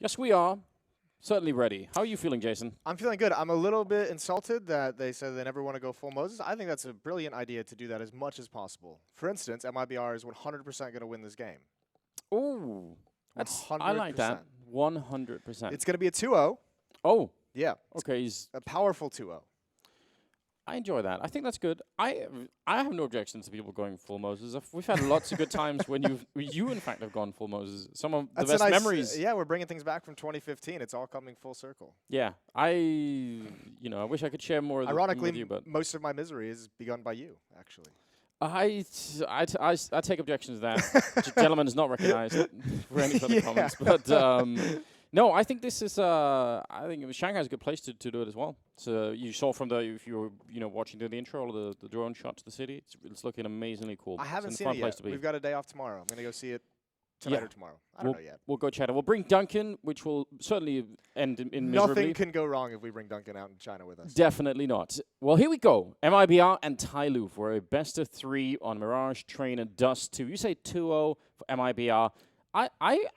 Yes, we are. Certainly ready. How are you feeling, Jason? I'm feeling good. I'm a little bit insulted that they said they never want to go full Moses. I think that's a brilliant idea to do that as much as possible. For instance, MIBR is 100% going to win this game. Oh, that's 100%. I like that. 100%. It's going to be a 2-0. Oh, Yeah. okay. A powerful 2-0. I enjoy that. I think that's good. I have no objections to people going full Moses. We've had lots of good times when you in fact have gone full Moses. Some of the best memories. Yeah, we're bringing things back from 2015. It's all coming full circle. Yeah, I wish I could share more. Ironically, with you, but most of my misery is begun by you, actually. I take objection to that. Gentleman is not recognized for any further comments, but. No, I think this is. I think Shanghai's a good place to do it as well. So you saw from if you were watching the intro or the drone shot to the city, it's looking amazingly cool. I haven't seen it yet. We've got a day off tomorrow. I'm gonna go see it tonight or tomorrow. I don't know yet. We'll go chat it. We'll bring Duncan, which will certainly end in miserably. Nothing can go wrong if we bring Duncan out in China with us. Definitely not. Well, here we go. MIBR and TYLOO for a best of 3 on Mirage, Train, and Dust 2. You say 2-0 for MIBR. I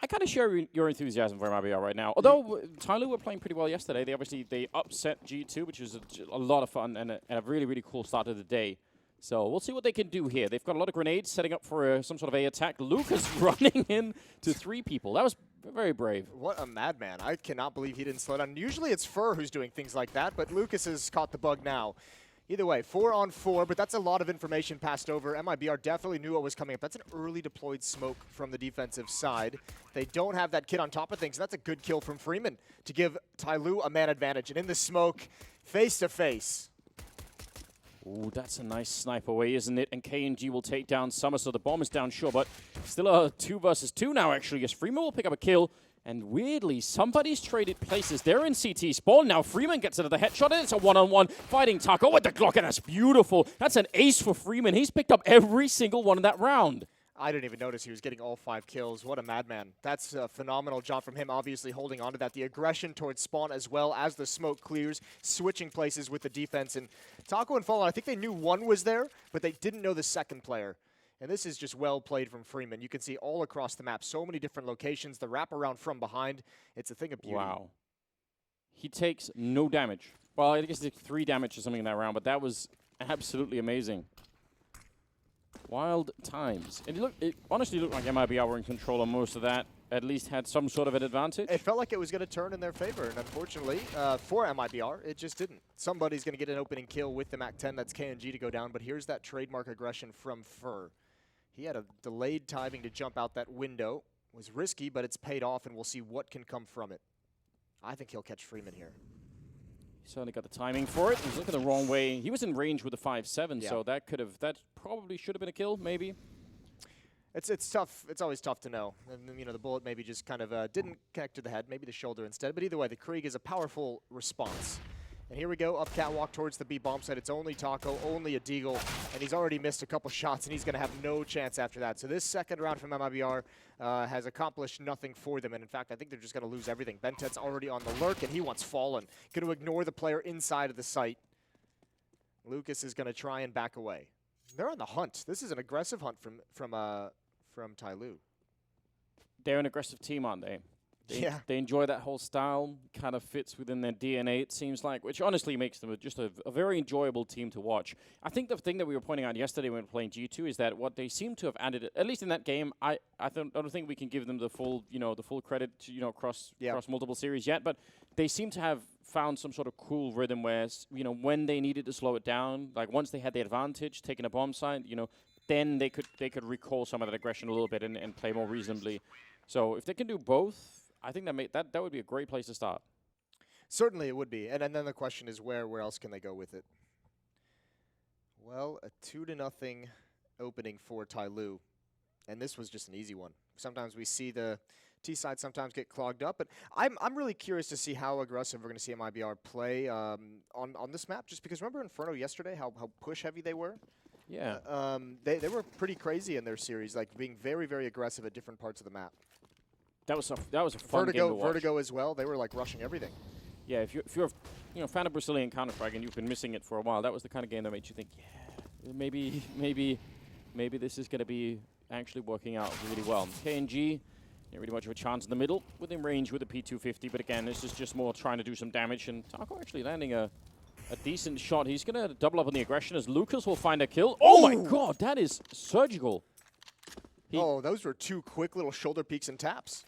kind of share your enthusiasm for MIBR right now. Although TYLOO were playing pretty well yesterday. They upset G2, which was a lot of fun and a really, really cool start of the day. So we'll see what they can do here. They've got a lot of grenades setting up for some sort of A attack. Lucas running in to 3 people. That was very brave. What a madman. I cannot believe he didn't slow down. Usually it's Fur who's doing things like that, but Lucas has caught the bug now. Either way, 4-on-4, but that's a lot of information passed over. MIBR definitely knew what was coming up. That's an early deployed smoke from the defensive side. They don't have that kid on top of things, and that's a good kill from Freeman to give TYLOO a man advantage. And in the smoke, face-to-face. Ooh, that's a nice snipe away, isn't it? And KNG will take down Summer, so the bomb is down, sure, but still a 2 versus 2 now, actually. Yes, Freeman will pick up a kill. And weirdly, somebody's traded places. They're in CT spawn. Now Freeman gets into the headshot, and it's a one-on-one fighting Taco with the Glock, and that's beautiful. That's an ace for Freeman. He's picked up every single one in that round. I didn't even notice he was getting all 5 kills. What a madman. That's a phenomenal job from him, obviously holding on to that. The aggression towards spawn as well as the smoke clears, switching places with the defense. And Taco and Fallen, I think they knew one was there, but they didn't know the second player. And this is just well played from Freeman. You can see all across the map, so many different locations, the wraparound from behind. It's a thing of beauty. Wow. He takes no damage. Well, I guess he took 3 damage or something in that round, but that was absolutely amazing. Wild times. And it honestly looked like MIBR were in control on most of that. At least had some sort of an advantage. It felt like it was going to turn in their favor, and unfortunately, for MIBR, it just didn't. Somebody's going to get an opening kill with the MAC-10. That's KNG to go down, but here's that trademark aggression from Fur. He had a delayed timing to jump out that window. It was risky, but it's paid off, and we'll see what can come from it. I think he'll catch Freeman here. He certainly got the timing for it. He was looking the wrong way. He was in range with the 5-7, yeah. So that probably should have been a kill, maybe. It's tough. It's always tough to know. And, the bullet maybe just kind of didn't connect to the head, maybe the shoulder instead. But either way, the Krieg is a powerful response. And here we go, up catwalk towards the B bomb site. It's only Taco, only a Deagle, and he's already missed a couple shots, and he's going to have no chance after that. So this second round from MIBR has accomplished nothing for them, and in fact, I think they're just going to lose everything. Bentet's already on the lurk, and he wants Fallen. Going to ignore the player inside of the site. Lucas is going to try and back away. They're on the hunt. This is an aggressive hunt from TYLOO. They're an aggressive team, aren't they? They enjoy that whole style, kind of fits within their DNA, it seems like, which honestly makes them just a very enjoyable team to watch. I think the thing that we were pointing out yesterday when we were playing G2 is that what they seem to have added, at least in that game, I don't think we can give them the full credit to, across multiple series yet, but they seem to have found some sort of cool rhythm where, when they needed to slow it down, like once they had the advantage, taking a bomb site, then they could recall some of that aggression a little bit and play more reasonably. So if they can do both, I think that would be a great place to start. Certainly it would be. And then the question is where else can they go with it? Well, a 2-0 opening for TYLOO. And this was just an easy one. Sometimes we see the T side sometimes get clogged up, but I'm really curious to see how aggressive we're going to see MIBR play on this map, just because remember Inferno yesterday, how push heavy they were? Yeah. They were pretty crazy in their series, like being very, very aggressive at different parts of the map. That was a fun game to watch. Vertigo as well. They were like rushing everything. Yeah, if you're a fan of Brazilian Counter-Strike and you've been missing it for a while, that was the kind of game that made you think, yeah, maybe this is going to be actually working out really well. KNG, Not really much of a chance in the middle, within range with the P250, but again, this is just more trying to do some damage, and TYLOO actually landing a decent shot. He's going to double up on the aggression as Lucas will find a kill. Oh my god, that is surgical. Those were 2 quick little shoulder peeks and taps.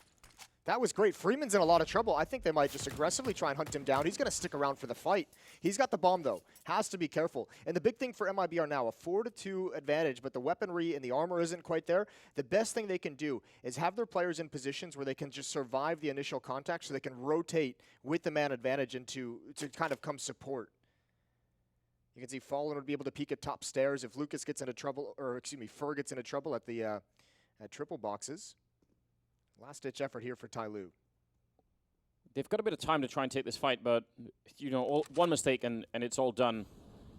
That was great. Freeman's in a lot of trouble. I think they might just aggressively try and hunt him down. He's going to stick around for the fight. He's got the bomb, though. Has to be careful. And the big thing for MIBR now, a 4-2 advantage, but the weaponry and the armor isn't quite there. The best thing they can do is have their players in positions where they can just survive the initial contact so they can rotate with the man advantage to kind of come support. You can see Fallen would be able to peek at top stairs if Lucas gets into trouble, or excuse me, Fur gets into trouble at the at triple boxes. Last-ditch effort here for TYLOO. They've got a bit of time to try and take this fight, but, you know, one mistake and it's all done.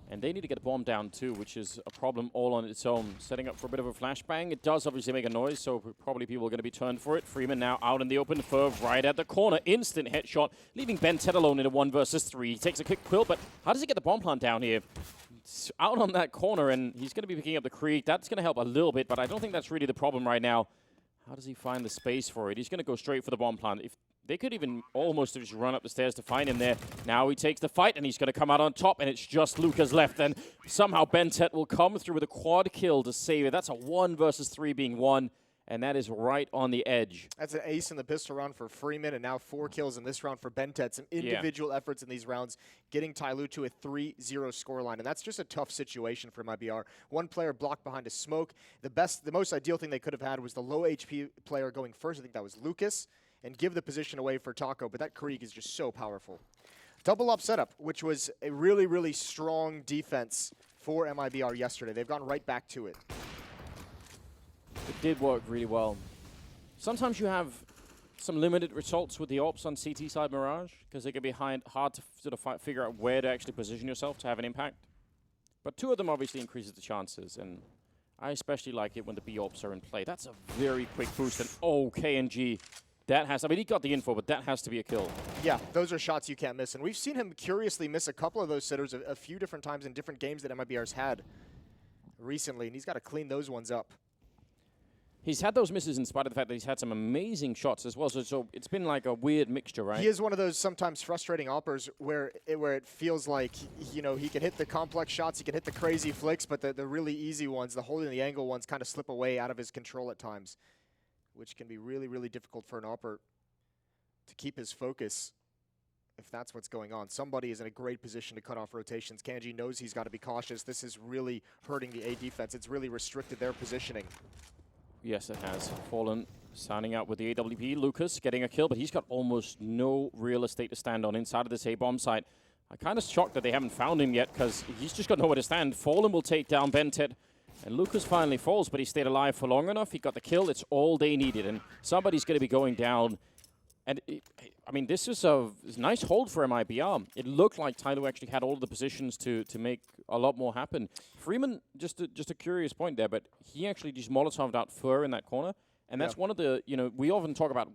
And they need to get a bomb down, too, which is a problem all on its own. Setting up for a bit of a flashbang. It does obviously make a noise, so probably people are going to be turned for it. Freeman now out in the open, Fur right at the corner. Instant headshot, leaving BenTeT alone in a 1 versus 3. He takes a quick quill, but how does he get the bomb plant down here? It's out on that corner, and he's going to be picking up the creek. That's going to help a little bit, but I don't think that's really the problem right now. How does he find the space for it? He's going to go straight for the bomb plant. If they could even almost just run up the stairs to find him there. Now he takes the fight, and he's going to come out on top, and it's just Lucas left. And somehow BenTeT will come through with a quad kill to save it. That's a 1 versus 3 being won, and that is right on the edge. That's an ace in the pistol round for Freeman, and now 4 kills in this round for BenTeT. Some individual efforts in these rounds, getting TYLOO to a 3-0 scoreline, and that's just a tough situation for MIBR. One player blocked behind a smoke. The most ideal thing they could have had was the low HP player going first. I think that was Lucas, and give the position away for Taco, but that Krieg is just so powerful. Double up setup, which was a really, really strong defense for MIBR yesterday. They've gone right back to it. It did work really well. Sometimes you have some limited results with the ops on CT side Mirage, because they can be hard to sort of figure out where to actually position yourself to have an impact. But 2 of them obviously increases the chances, and I especially like it when the B ops are in play. That's a very quick boost, and KNG, that has, I mean, he got the info, but that has to be a kill. Yeah, those are shots you can't miss, and we've seen him curiously miss a couple of those sitters a few different times in different games that MIBR's had recently, and he's got to clean those ones up. He's had those misses in spite of the fact that he's had some amazing shots as well. So it's been like a weird mixture, right? He is one of those sometimes frustrating oppers where it feels like, you know, he can hit the complex shots, he can hit the crazy flicks, but the really easy ones, the holding the angle ones, kind of slip away out of his control at times, which can be really, really difficult for an opper to keep his focus if that's what's going on. Somebody is in a great position to cut off rotations. Kanji knows he's got to be cautious. This is really hurting the A defense. It's really restricted their positioning. Yes, it has. Fallen signing out with the AWP. Lucas getting a kill, but he's got almost no real estate to stand on inside of this A-bomb site. I'm kind of shocked that they haven't found him yet, because he's just got nowhere to stand. Fallen will take down BenTeT, and Lucas finally falls, but he stayed alive for long enough. He got the kill. It's all they needed, and somebody's going to be going down. And, I mean, this is a nice hold for MIBR. It looked like TYLOO actually had all of the positions to make a lot more happen. Freeman, just a curious point there, but he actually just Molotov'd out Fur in that corner. And that's one of the, you know, we often talk about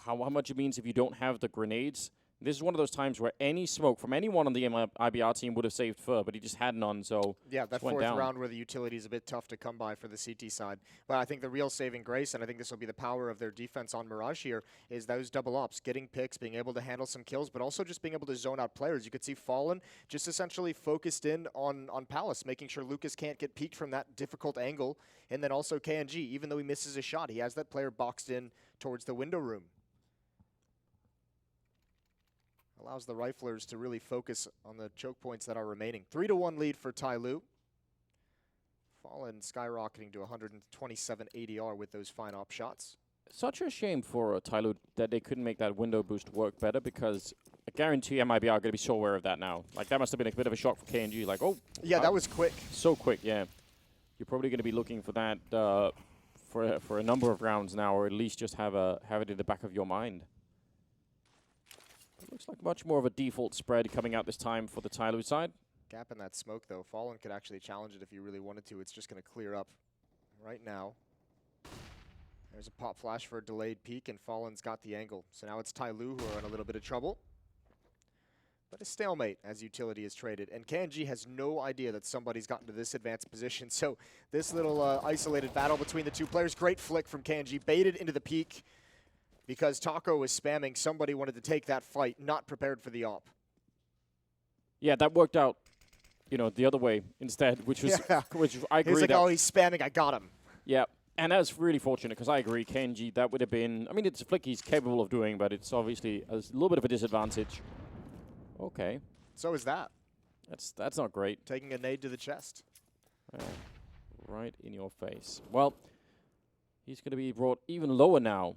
how much it means if you don't have the grenades. This is one of those times where any smoke from anyone on the IBR team would have saved Fur, but he just had none, so yeah, that 4th round where the utility is a bit tough to come by for the CT side. But I think the real saving grace, and I think this will be the power of their defense on Mirage here, is those double ops, getting picks, being able to handle some kills, but also just being able to zone out players. You could see Fallen just essentially focused in on Palace, making sure Lucas can't get peeked from that difficult angle, and then also KNG, even though he misses a shot, he has that player boxed in towards the window room. Allows the riflers to really focus on the choke points that are remaining. 3-1 lead for TYLOO. Fallen skyrocketing to 127 ADR with those fine op shots. Such a shame for TYLOO that they couldn't make that window boost work better, because I guarantee MIBR are going to be so aware of that now. Like, that must have been a bit of a shock for KNG. Like, oh. Yeah, that was quick. So quick, yeah. You're probably going to be looking for that for a number of rounds now, or at least just have it in the back of your mind. It looks like much more of a default spread coming out this time for the TYLOO side. Gap in that smoke, though. Fallen could actually challenge it if you really wanted to. It's just going to clear up right now. There's a pop flash for a delayed peek, and Fallen's got the angle. So now it's TYLOO who are in a little bit of trouble. But a stalemate as utility is traded. And KNG has no idea that somebody's gotten to this advanced position. So this little isolated battle between the two players. Great flick from KNG. Baited into the peek. because Taco was spamming. Somebody wanted to take that fight, not prepared for the op. Yeah, that worked out, you know, the other way instead, which was, which I agree. He's like, oh, he's spamming, I got him. Yeah, and that's really fortunate because I agree, KNG, that would have been, I mean, it's a flick he's capable of doing, but it's obviously a little bit of a disadvantage. Okay. So is that. That's not great. Taking a nade to the chest. Right in your face. Well, he's going to be brought even lower now.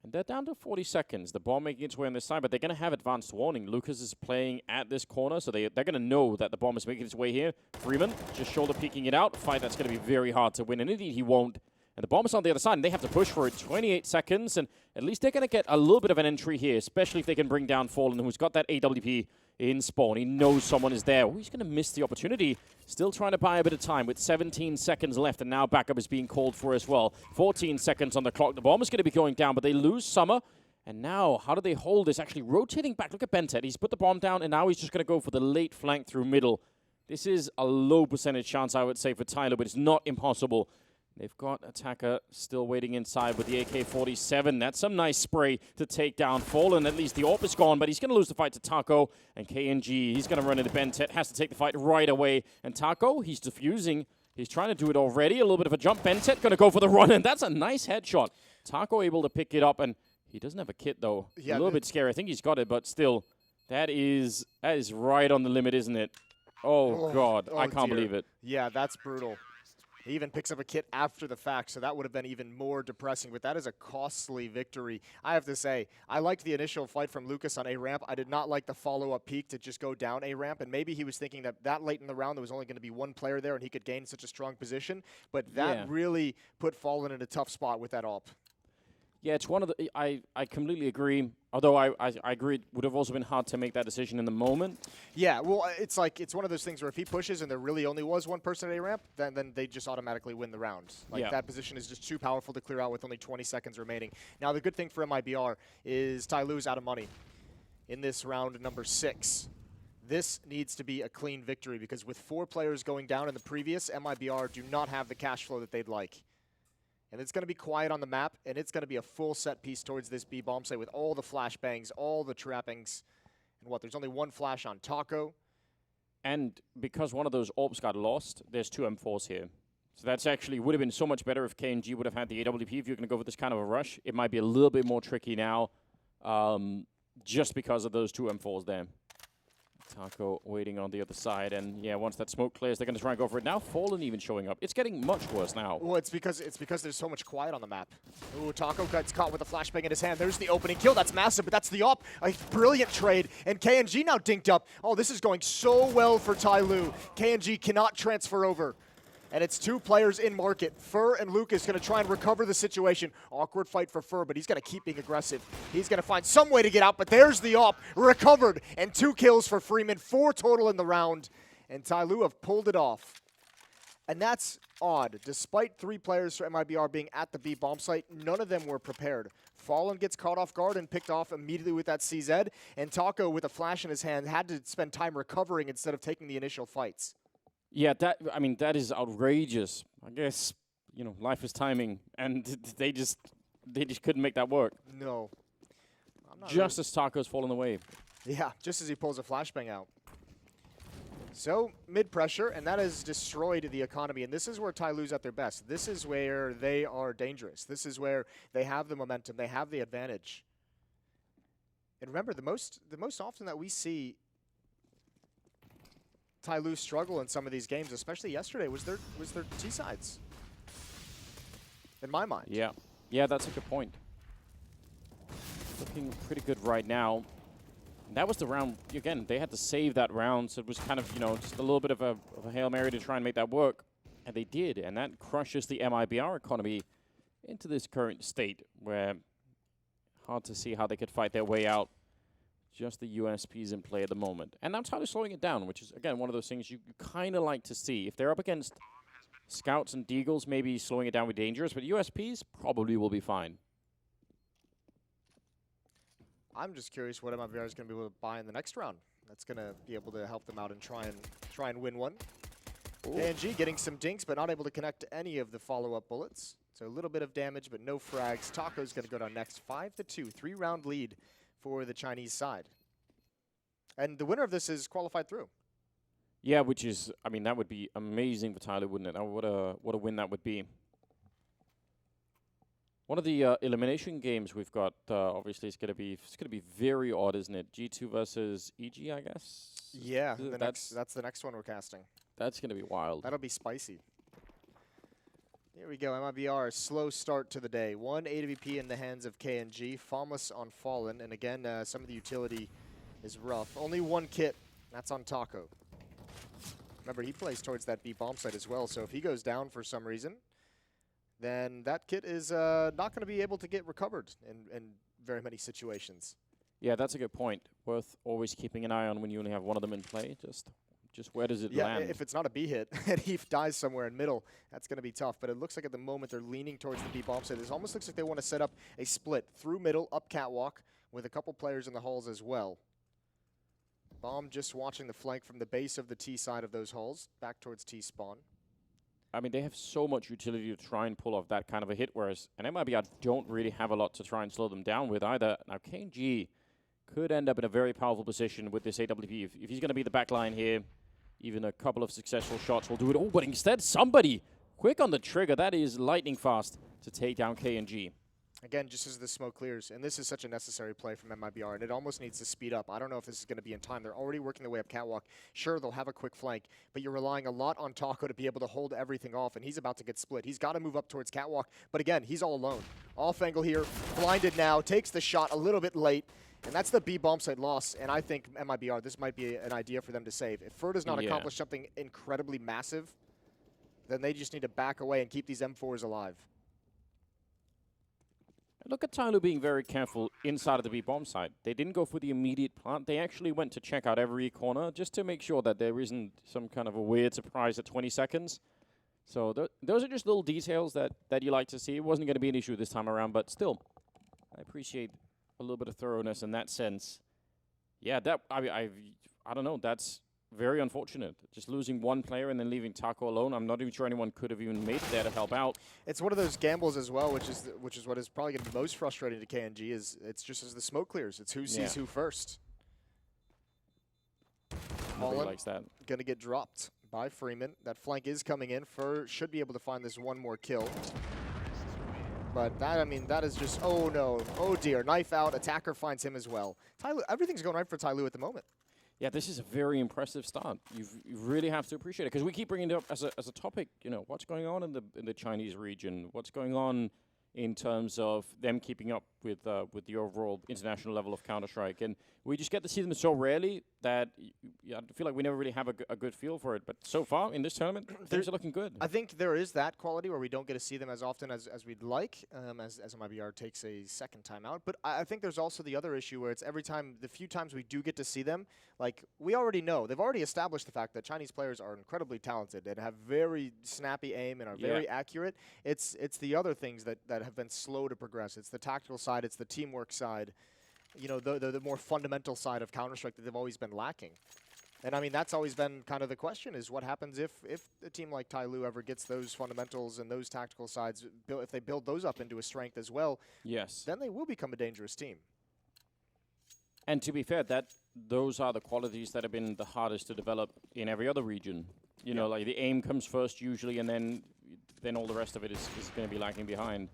And they're down to 40 seconds. The bomb making its way on this side, but they're going to have advanced warning. Lucas is playing at this corner, so they're going to know that the bomb is making its way here. Freeman just shoulder peeking it out. A fight that's going to be very hard to win, and indeed he won't. And the bomb is on the other side, and they have to push for it. 28 seconds, and at least they're going to get a little bit of an entry here, especially if they can bring down Fallen, who's got that AWP in spawn. He knows someone is there. Oh, he's going to miss the opportunity. Still trying to buy a bit of time with 17 seconds left, and now backup is being called for as well. 14 seconds on the clock. The bomb is going to be going down, but they lose Summer. And now, how do they hold this? Actually rotating back. Look at Bentet. He's put the bomb down, and now he's just going to go for the late flank through middle. This is a low percentage chance, I would say, for TYLOO, but it's not impossible. They've got Attacker still waiting inside with the AK-47. That's some nice spray to take down Fallen. At least the AWP is gone, but he's going to lose the fight to Taco. And KNG, he's going to run into Bentet, has to take the fight right away. And Taco, he's defusing. He's trying to do it already. A little bit of a jump. Bentet going to go for the run, and that's a nice headshot. Taco able to pick it up, and he doesn't have a kit, though. Yeah, a little bit scary. I think he's got it, but still, that is right on the limit, isn't it? Oh God, I can't believe it. Yeah, that's brutal. He even picks up a kit after the fact, so that would have been even more depressing. But that is a costly victory. I have to say, I liked the initial fight from Lucas on A-ramp. I did not like the follow-up peak to just go down A-ramp. And maybe he was thinking that late in the round there was only going to be one player there and he could gain such a strong position. But that really put Fallen in a tough spot with that AWP. Yeah, it's one of the. I completely agree. Although I agree, it would have also been hard to make that decision in the moment. Yeah, well, it's one of those things where if he pushes and there really only was one person at A-ramp, then they just automatically win the round. Like that position is just too powerful to clear out with only 20 seconds remaining. Now the good thing for MIBR is TYLOO's out of money in this round number 6. This needs to be a clean victory because with 4 players going down in the previous, MIBR do not have the cash flow that they'd like. And it's going to be quiet on the map, and it's going to be a full set piece towards this B bomb site with all the flashbangs, all the trappings. And there's only one flash on Taco. And because one of those AWPs got lost, there's 2 M4s here. So that's actually would have been so much better if KNG would have had the AWP. If you're going to go for this kind of a rush, it might be a little bit more tricky now just because of those 2 M4s there. Taco waiting on the other side, and yeah, once that smoke clears, they're going to try and go for it. Now Fallen even showing up. It's getting much worse now. Well, it's because there's so much quiet on the map. Ooh, Taco gets caught with a flashbang in his hand. There's the opening kill. That's massive, but that's the AWP. A brilliant trade, and KNG now dinked up. Oh, this is going so well for TYLOO. KNG cannot transfer over. And it's 2 players in market. Fur and Lucas going to try and recover the situation. Awkward fight for Fur, but he's going to keep being aggressive. He's going to find some way to get out, but there's the AWP. Recovered, and 2 kills for Freeman. 4 total in the round, and TYLOO have pulled it off. And that's odd. Despite 3 players for MIBR being at the B bomb site, none of them were prepared. Fallen gets caught off guard and picked off immediately with that CZ, and Taco, with a flash in his hand, had to spend time recovering instead of taking the initial fights. Yeah, that is outrageous. I guess, you know, life is timing, and they just couldn't make that work. No. Just as Taco's fallen away. Yeah, just as he pulls a flashbang out. So, mid-pressure, and that has destroyed the economy, and this is where TYLOO's at their best. This is where they are dangerous. This is where they have the momentum, they have the advantage. And remember, the most often that we see TYLOO struggle in some of these games, especially yesterday, was their T-sides. In my mind. Yeah, that's a good point. Looking pretty good right now. And that was the round, again, they had to save that round, so it was kind of, you know, just a little bit of a Hail Mary to try and make that work. And they did, and that crushes the MIBR economy into this current state where hard to see how they could fight their way out. Just the USPs in play at the moment. And now TYLOO's slowing it down, which is, again, one of those things you kind of like to see. If they're up against Scouts and Deagles, maybe slowing it down would be dangerous, but USPs probably will be fine. I'm just curious what MIBR is going to be able to buy in the next round. That's going to be able to help them out and try and win one. KNG getting some dinks, but not able to connect to any of the follow-up bullets. So a little bit of damage, but no frags. Taco's going to go down next. 5-2, 3-round lead for the Chinese side. And the winner of this is qualified through. Yeah, which is, I mean, that would be amazing for TYLOO, wouldn't it? What a win that would be. One of the elimination games we've got, obviously, it's gonna be very odd, isn't it? G2 versus EG, I guess. Yeah, that's the next one we're casting. That's gonna be wild. That'll be spicy. Here we go, MIBR, slow start to the day. 1 AWP in the hands of KNG, Famous on Fallen, and again, some of the utility is rough. Only one kit, that's on Taco. Remember, he plays towards that B bomb site as well, so if he goes down for some reason, then that kit is not going to be able to get recovered in very many situations. Yeah, that's a good point. Worth always keeping an eye on when you only have one of them in play. Just where does it land? Yeah, if it's not a B hit and he dies somewhere in middle, that's going to be tough. But it looks like at the moment they're leaning towards the B bomb site. It almost looks like they want to set up a split through middle, up catwalk, with a couple players in the halls as well. Bomb just watching the flank from the base of the T side of those halls, back towards T spawn. I mean, they have so much utility to try and pull off that kind of a hit, whereas an MIBR don't really have a lot to try and slow them down with either. Now, KNG could end up in a very powerful position with this AWP. If he's going to be the back line here, even a couple of successful shots will do it. Oh, but instead, somebody quick on the trigger. That is lightning fast to take down KNG. Again, just as the smoke clears, and this is such a necessary play from MIBR, and it almost needs to speed up. I don't know if this is going to be in time. They're already working their way up catwalk. Sure, they'll have a quick flank, but you're relying a lot on Taco to be able to hold everything off, and he's about to get split. He's got to move up towards catwalk, but again, he's all alone. Off angle here, blinded now, takes the shot a little bit late, and that's the B bomb site loss, and I think MIBR, this might be an idea for them to save. If Fer does not accomplish something incredibly massive, then they just need to back away and keep these M4s alive. Look at TYLOO being very careful inside of the B bomb site. They didn't go for the immediate plant. They actually went to check out every corner just to make sure that there isn't some kind of a weird surprise at 20 seconds. So those are just little details that you like to see. It wasn't going to be an issue this time around, but still, I appreciate a little bit of thoroughness in that sense. Yeah, I don't know. That's very unfortunate. Just losing one player and then leaving Taco alone. I'm not even sure anyone could have even made it there to help out. It's one of those gambles as well, which is what is probably going to be most frustrating to KNG. Is it's just as the smoke clears. It's who sees who first. Nobody likes that. Going to get dropped by Freeman. That flank is coming in. Fer should be able to find this one more kill. But that, I mean, that is just, oh no, oh dear. Knife out, attacker finds him as well. TYLOO, everything's going right for TYLOO at the moment. Yeah, this is a very impressive start. You really have to appreciate it because we keep bringing it up as a topic. You know, what's going on in the Chinese region? What's going on in terms of them keeping up with the overall international level of Counter-Strike? And we just get to see them so rarely that I feel like we never really have a good feel for it. But so far in this tournament, things are looking good. I think there is that quality where we don't get to see them as often as we'd like, as MIBR takes a second time out. But I think there's also the other issue where it's every time, the few times we do get to see them, like we already know, they've already established the fact that Chinese players are incredibly talented and have very snappy aim and are very accurate. It's the other things that have been slow to progress. It's the tactical side, it's the teamwork side, you know, the more fundamental side of Counter-Strike that they've always been lacking. And I mean, that's always been kind of the question, is what happens if a team like TYLOO ever gets those fundamentals and those tactical sides, if they build those up into a strength as well, then they will become a dangerous team. And to be fair, those are the qualities that have been the hardest to develop in every other region. You know, like the aim comes first usually, and then all the rest of it is going to be lagging behind.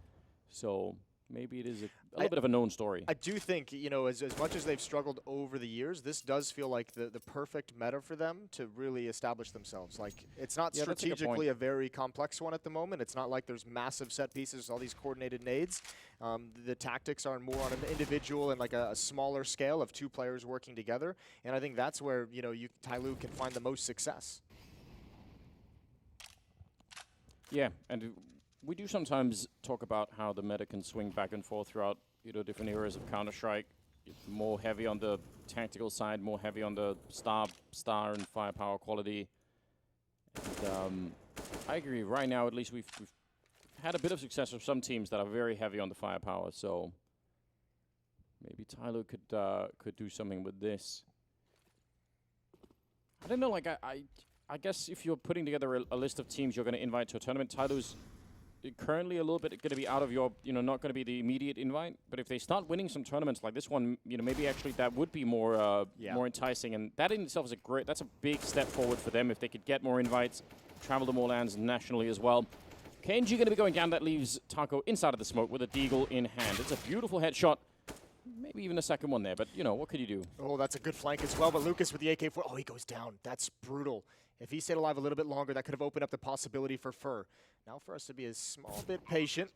So maybe it is a little bit of a known story. I do think, you know, as much as they've struggled over the years, this does feel like the perfect meta for them to really establish themselves. Like, it's not strategically a very complex one at the moment. It's not like there's massive set pieces, all these coordinated nades. The tactics are more on an individual and like a smaller scale of two players working together. And I think that's where, you know, TYLOO can find the most success. Yeah, and we do sometimes talk about how the meta can swing back and forth throughout, you know, different eras of Counter-Strike. More heavy on the tactical side, more heavy on the star and firepower quality. And I agree. Right now, at least we've had a bit of success with some teams that are very heavy on the firepower. So maybe TYLOO could do something with this. I don't know. Like I guess if you're putting together a list of teams you're going to invite to a tournament, TYLOO's currently a little bit going to be out of your, not going to be the immediate invite. But if they start winning some tournaments like this one, maybe actually that would be more more enticing. And that in itself is that's a big step forward for them if they could get more invites, travel to more lands nationally as well. KNG going to be going down. That leaves TYLOO inside of the smoke with a deagle in hand. It's a beautiful headshot. Maybe even a second one there, but, what could you do? Oh, that's a good flank as well, but Lucas with the AK-4, oh, he goes down. That's brutal. If he stayed alive a little bit longer, that could have opened up the possibility for Fur. Now for us to be a small bit patient.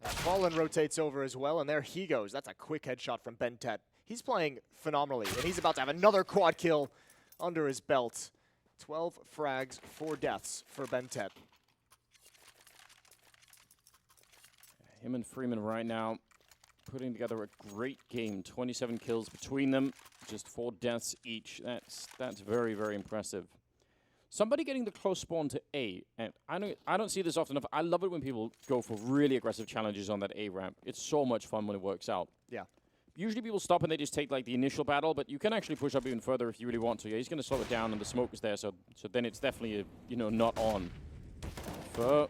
Fallen rotates over as well, and there he goes. That's a quick headshot from Bentet. He's playing phenomenally, and he's about to have another quad kill under his belt. 12 frags, 4 deaths for Bentet. Him and Freeman right now putting together a great game. 27 kills between them, just 4 deaths each. That's very, very impressive. Somebody getting the close spawn to A, and I don't see this often enough. I love it when people go for really aggressive challenges on that A ramp. It's so much fun when it works out. Yeah. Usually people stop and they just take like the initial battle, but you can actually push up even further if you really want to. Yeah, he's going to slow it down, and the smoke is there, so then it's definitely not on. For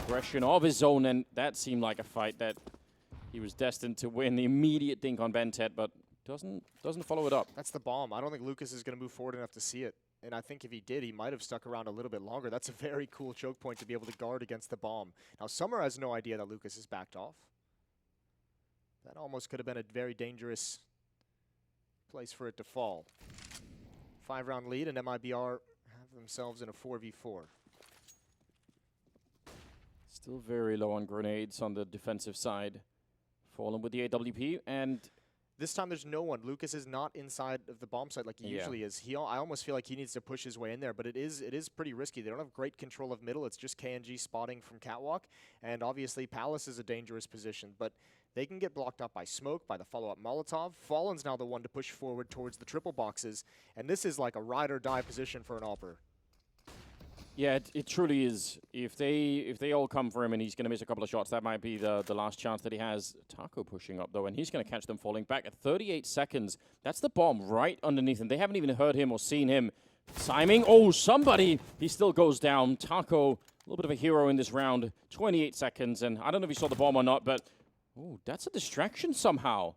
aggression of his own, and that seemed like a fight that he was destined to win. The immediate dink on Bentet, but doesn't follow it up. That's the bomb. I don't think Lucas is going to move forward enough to see it. And I think if he did, he might have stuck around a little bit longer. That's a very cool choke point to be able to guard against the bomb. Now, Summer has no idea that Lucas is backed off. That almost could have been a very dangerous place for it to fall. 5-round lead, and MIBR have themselves in a 4v4. Still very low on grenades on the defensive side. Fallen with the AWP, and this time there's no one. Lucas is not inside of the bomb site like he usually is. I almost feel like he needs to push his way in there, but it is pretty risky. They don't have great control of middle. It's just KNG spotting from Catwalk, and obviously Palace is a dangerous position, but they can get blocked up by smoke, by the follow-up Molotov. Fallen's now the one to push forward towards the triple boxes, and this is like a ride-or-die position for an AWPer. Yeah, it truly is. If they all come for him and he's going to miss a couple of shots, that might be the last chance that he has. TYLOO pushing up, though, and he's going to catch them falling back at 38 seconds. That's the bomb right underneath him. They haven't even heard him or seen him. Siming. Oh, somebody! He still goes down. TYLOO, a little bit of a hero in this round. 28 seconds, and I don't know if he saw the bomb or not, but oh, that's a distraction somehow.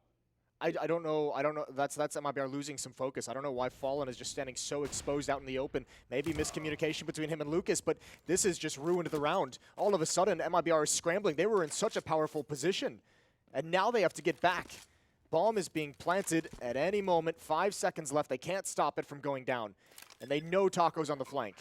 I don't know. That's MIBR losing some focus. I don't know why Fallen is just standing so exposed out in the open. Maybe miscommunication between him and Lucas, but this has just ruined the round. All of a sudden, MIBR is scrambling. They were in such a powerful position, and now they have to get back. Bomb is being planted at any moment. 5 seconds left. They can't stop it from going down, and they know Taco's on the flank.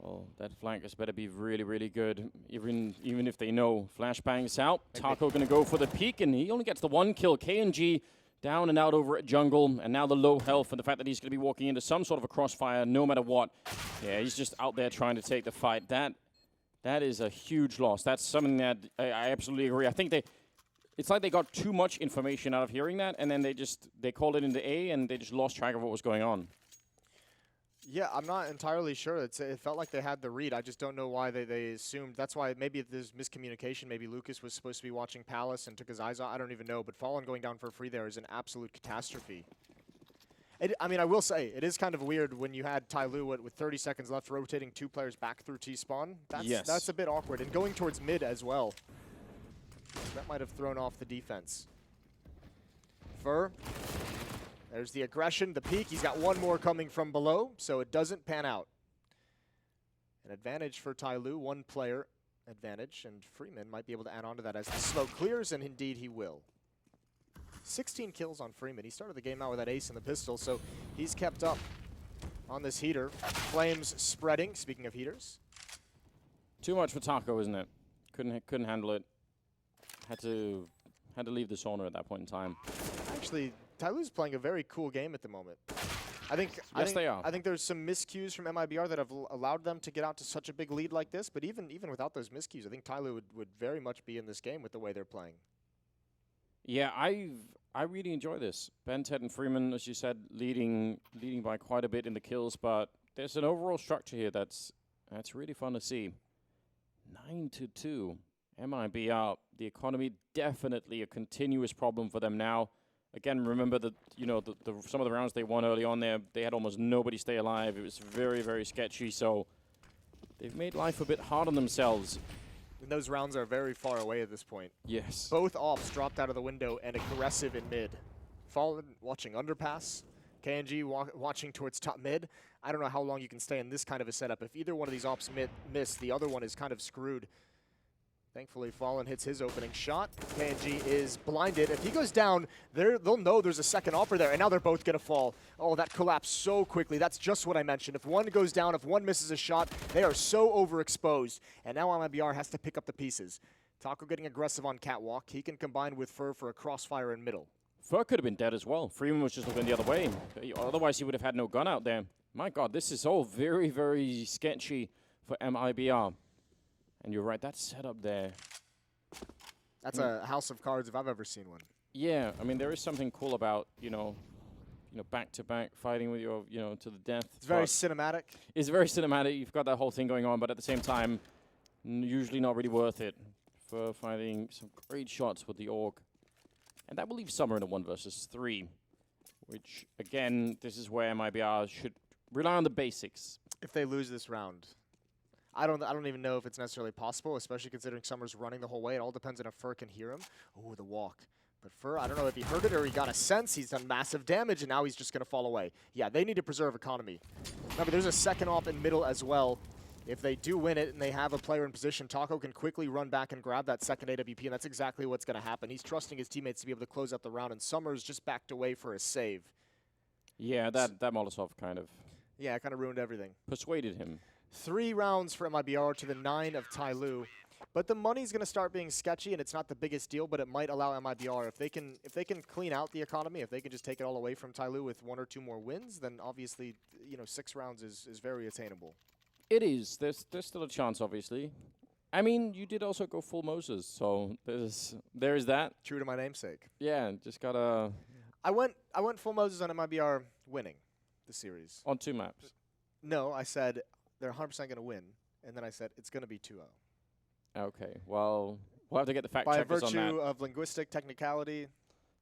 Oh, that flankers better be really, really good. Even if they know flashbang's out, TYLOO going to go for the peek, and he only gets the 1 kill. KNG down and out over at jungle, and now the low health and the fact that he's going to be walking into some sort of a crossfire no matter what. Yeah, he's just out there trying to take the fight. That is a huge loss. That's something that I absolutely agree. I think it's like they got too much information out of hearing that, and then they called it into A, and they just lost track of what was going on. Yeah, I'm not entirely sure. It felt like they had the read. I just don't know why they assumed. That's why maybe there's miscommunication. Maybe Lucas was supposed to be watching Palace and took his eyes off. I don't even know. But Fallen going down for a free there is an absolute catastrophe. I mean, I will say, it is kind of weird when you had TYLOO with 30 seconds left rotating 2 players back through T-spawn. That's a bit awkward. And going towards mid as well. That might have thrown off the defense. Fur. There's the aggression, the peek. He's got 1 more coming from below, so it doesn't pan out. An advantage for TYLOO, 1 player advantage, and Freeman might be able to add on to that as the smoke clears, and indeed he will. 16 kills on Freeman. He started the game out with that ace in the pistol, so he's kept up on this heater. Flames spreading, speaking of heaters. Too much for TYLOO, isn't it? Couldn't handle it. Had to leave the sauna at that point in time. Actually, TYLOO's playing a very cool game at the moment. I think they are. I think there's some miscues from MIBR that have allowed them to get out to such a big lead like this, but even without those miscues, I think TYLOO would very much be in this game with the way they're playing. Yeah, I really enjoy this. Bentet and Freeman, as you said, leading by quite a bit in the kills, but there's an overall structure here that's really fun to see. 9-2. MIBR, the economy, definitely a continuous problem for them now. Again, remember that some of the rounds they won early on there, they had almost nobody stay alive. It was very, very sketchy. So They've made life a bit hard on themselves. And those rounds are very far away at this point. Yes. Both ops dropped out of the window and aggressive in mid. Fallen watching underpass. KNG watching towards top mid. I don't know how long you can stay in this kind of a setup. If either one of these ops miss, the other one is kind of screwed. Thankfully, Fallen hits his opening shot. KNG is blinded. If he goes down, they'll know there's a second offer there, and now they're both going to fall. Oh, that collapsed so quickly. That's just what I mentioned. If one goes down, if one misses a shot, they are so overexposed. And now MIBR has to pick up the pieces. Taco getting aggressive on Catwalk. He can combine with Fur for a crossfire in middle. Fur could have been dead as well. Freeman was just looking the other way. Otherwise, he would have had no gun out there. My God, this is all very, very sketchy for MIBR. And you're right, that setup there. That's a house of cards if I've ever seen one. Yeah, I mean, there is something cool about, back-to-back fighting with your, to the death. It's very cinematic. It's very cinematic. You've got that whole thing going on, but at the same time, usually not really worth it for fighting some great shots with the Orc. And that will leave Summer in a 1 versus 3, which, again, this is where MIBR should rely on the basics. If they lose this round, I don't even know if it's necessarily possible, especially considering Summer's running the whole way. It all depends on if Fur can hear him. Oh, the walk. But Fur, I don't know if he heard it or he got a sense. He's done massive damage, and now he's just going to fall away. Yeah, they need to preserve economy. Remember, there's a second op in middle as well. If they do win it and they have a player in position, Taco can quickly run back and grab that second AWP, and that's exactly what's going to happen. He's trusting his teammates to be able to close out the round, and Summers just backed away for a save. Yeah, that Molotov kind of... Yeah, it kind of ruined everything. Persuaded him. 3 rounds for MIBR to the 9 of TYLOO. But the money's going to start being sketchy, and it's not the biggest deal, but it might allow MIBR, if they can clean out the economy, if they can just take it all away from TYLOO with 1 or 2 more wins, then obviously, 6 rounds is very attainable. It is. There's still a chance, obviously. I mean, you did also go full Moses, so there's that. True to my namesake. Yeah, just gotta... I went full Moses on MIBR winning the series. On 2 maps. No, I said they're 100% going to win, and then I said it's going to be 2-0. Okay, well, we'll have to get the fact checkers on that. By virtue of linguistic technicality.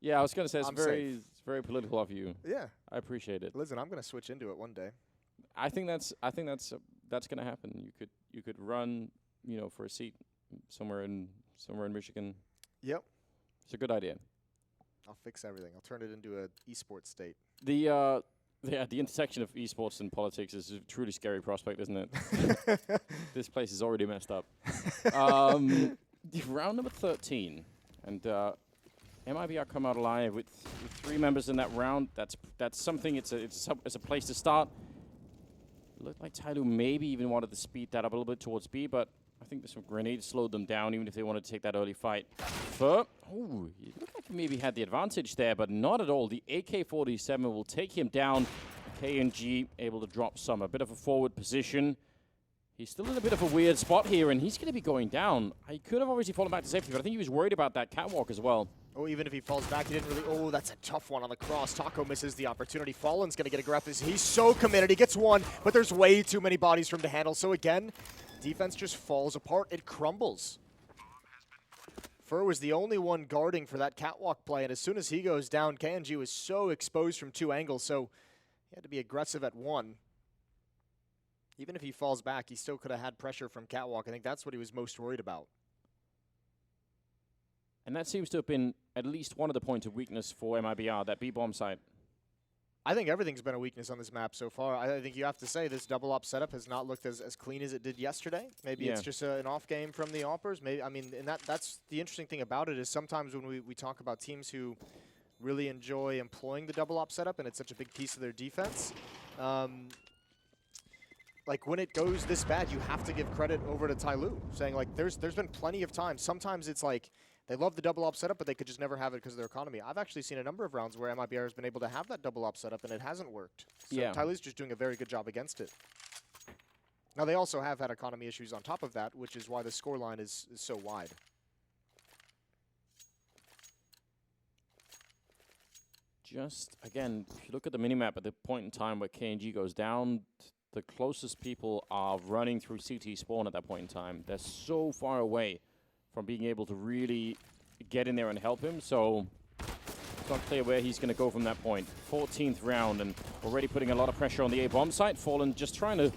Yeah, I was going to say it's very political of you. Yeah, I appreciate it. Listen, I'm going to switch into it one day. I think that's going to happen. You could run, for a seat somewhere in Michigan. Yep. It's a good idea. I'll fix everything. I'll turn it into an esports state. The intersection of esports and politics is a truly scary prospect, isn't it? This place is already messed up. Round number 13, and MIBR come out alive with 3 members in that round. That's something. It's a place to start. Looked like TYLOO maybe even wanted to speed that up a little bit towards B, but I think some grenades slowed them down, even if they wanted to take that early fight. Fur, oh, it looked like he maybe had the advantage there, but not at all. The AK-47 will take him down. KNG able to drop some. A bit of a forward position. He's still in a bit of a weird spot here, and he's going to be going down. He could have obviously fallen back to safety, but I think he was worried about that catwalk as well. Oh, even if he falls back, he didn't really... Oh, that's a tough one on the cross. Taco misses the opportunity. Fallen's going to get a grab. He's so committed. He gets one, but there's way too many bodies for him to handle. So again, defense just falls apart. It crumbles. Fur was the only one guarding for that catwalk play, and as soon as he goes down, KNG was so exposed from 2 angles, so he had to be aggressive at 1. Even if he falls back, he still could have had pressure from catwalk. I think that's what he was most worried about. And that seems to have been at least one of the points of weakness for MIBR, that B-bomb site. I think everything's been a weakness on this map so far. I think you have to say this double op setup has not looked as clean as it did yesterday. Maybe it's just an off game from the oppers. Maybe, I mean, and that's the interesting thing about it is sometimes when we talk about teams who really enjoy employing the double op setup and it's such a big piece of their defense, like when it goes this bad, you have to give credit over to TYLOO, saying like there's been plenty of times. Sometimes it's like they love the double op setup, but they could just never have it because of their economy. I've actually seen a number of rounds where MIBR has been able to have that double op setup, and it hasn't worked. So TYLOO's just doing a very good job against it. Now, they also have had economy issues on top of that, which is why the scoreline is so wide. Just, again, if you look at the minimap at the point in time where KNG goes down, the closest people are running through CT spawn at that point in time. They're so far away from being able to really get in there and help him, so it's not clear where he's going to go from that point. 14th round, and already putting a lot of pressure on the A-bomb site. Fallen just trying to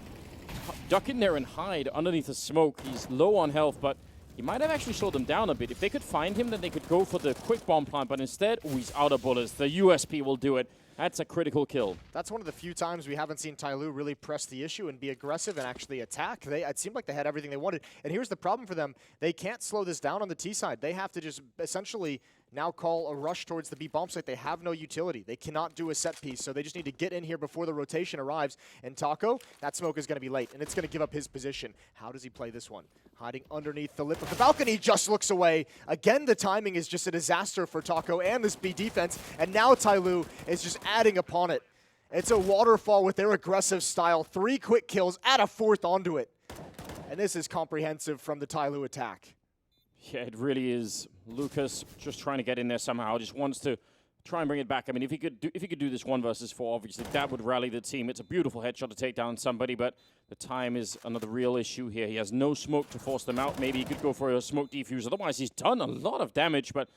duck in there and hide underneath the smoke. He's low on health, but he might have actually slowed them down a bit. If they could find him, then they could go for the quick bomb plant, but instead, he's out of bullets. The USP will do it. That's a critical kill. That's one of the few times we haven't seen TYLOO really press the issue and be aggressive and actually attack. It seemed like they had everything they wanted. And here's the problem for them. They can't slow this down on the T side. They have to just essentially now call a rush towards the B bomb site. They have no utility. They cannot do a set piece, so they just need to get in here before the rotation arrives. And Taco, that smoke is going to be late, and it's going to give up his position. How does he play this one? Hiding underneath the lip of the balcony, just looks away. Again, the timing is just a disaster for Taco and this B defense, and now TYLOO is just adding upon it. It's a waterfall with their aggressive style. 3 quick kills, add a 4th onto it. And this is comprehensive from the TYLOO attack. Yeah, it really is. Lucas just trying to get in there somehow, just wants to try and bring it back. I mean, if he could do this 1 versus 4, obviously that would rally the team. It's a beautiful headshot to take down somebody, but the time is another real issue here. He has no smoke to force them out. Maybe he could go for a smoke defuse. Otherwise, he's done a lot of damage, but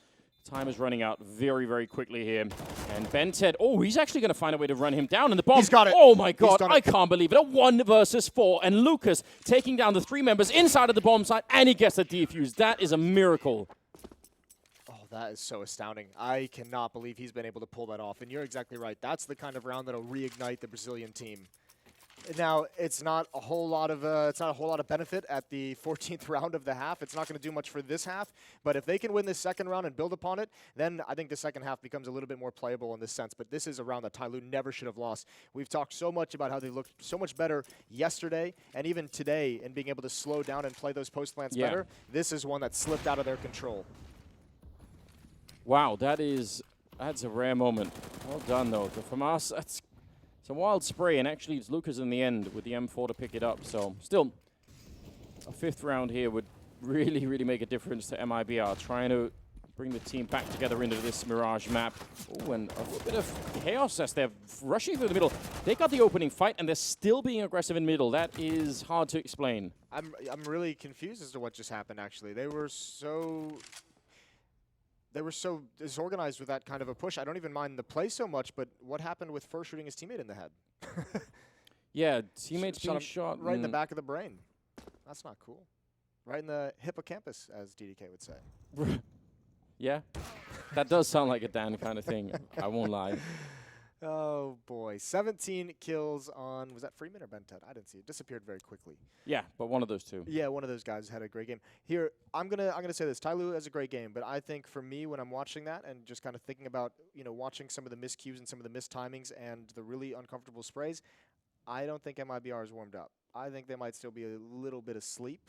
time is running out very, very quickly here. And Bented, he's actually going to find a way to run him down. And the bomb, he's got it. Oh my God, I can't believe it. A 1 versus 4. And Lucas taking down the 3 members inside of the bomb site, and he gets the defuse. That is a miracle. Oh, that is so astounding. I cannot believe he's been able to pull that off. And you're exactly right. That's the kind of round that'll reignite the Brazilian team. Now, it's not a whole lot of benefit at the 14th round of the half. It's not going to do much for this half. But if they can win this second round and build upon it, then I think the second half becomes a little bit more playable in this sense. But this is a round that TYLOO never should have lost. We've talked so much about how they looked so much better yesterday and even today in being able to slow down and play those post plants better. This is one that slipped out of their control. Wow, that's a rare moment. Well done, though. From us, it's a wild spray, and actually it's Lucas in the end with the M4 to pick it up. So still, a 5th round here would really, really make a difference to MIBR, trying to bring the team back together into this Mirage map. Oh, and a little bit of chaos as they're rushing through the middle. They got the opening fight, and they're still being aggressive in middle. That is hard to explain. I'm really confused as to what just happened, actually. They were so disorganized with that kind of a push. I don't even mind the play so much, but what happened with Fur shooting his teammate in the head? Yeah, teammates being shot. Right in the back of the brain. That's not cool. Right in the hippocampus, as DDK would say. Yeah, that does sound like a Dan kind of thing. I won't lie. Oh, boy. 17 kills on, was that Freeman or Bentet? I didn't see it. Disappeared very quickly. Yeah, but one of those two. Yeah, one of those guys had a great game. Here, I'm gonna say this. TYLOO has a great game, but I think for me, when I'm watching that and just kind of thinking about, watching some of the miscues and some of the mistimings and the really uncomfortable sprays, I don't think MIBR is warmed up. I think they might still be a little bit asleep.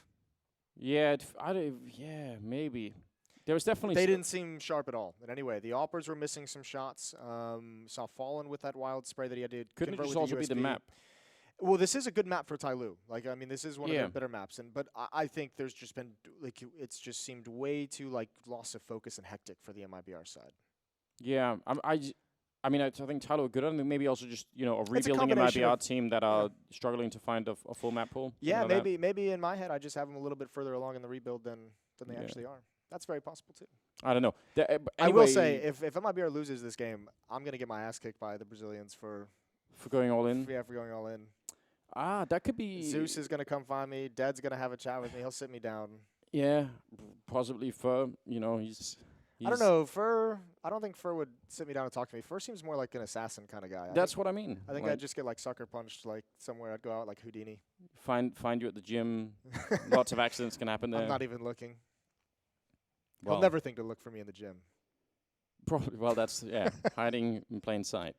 Yeah, maybe. There was definitely... They didn't seem sharp at all. And anyway, the Oppers were missing some shots. Saw Fallen with that wild spray that he had to Couldn't convert it just with also be the map? Well, this is a good map for TYLOO. This is one of their better maps. But I think there's just been, it's just seemed way too, loss of focus and hectic for the MIBR side. Yeah, I think TYLOO are good. I think maybe also just, a rebuilding MIBR team that are struggling to find a full map pool. Yeah, maybe in my head I just have them a little bit further along in the rebuild than they actually are. That's very possible, too. I don't know. Anyway, I will say, if MIBR loses this game, I'm going to get my ass kicked by the Brazilians for going all in? Yeah, for going all in. That could be... Zeus is going to come find me. Dead's going to have a chat with me. He'll sit me down. Yeah, possibly Fur. He's... I don't know. Fur, I don't think Fur would sit me down and talk to me. Fur seems more like an assassin kind of guy. That's what I mean. I think I'd just get, sucker punched, somewhere. I'd go out like Houdini. Find you at the gym. Lots of accidents can happen there. I'm not even looking. Well, He'll never think to look for me in the gym. Probably. Well, that's, hiding in plain sight.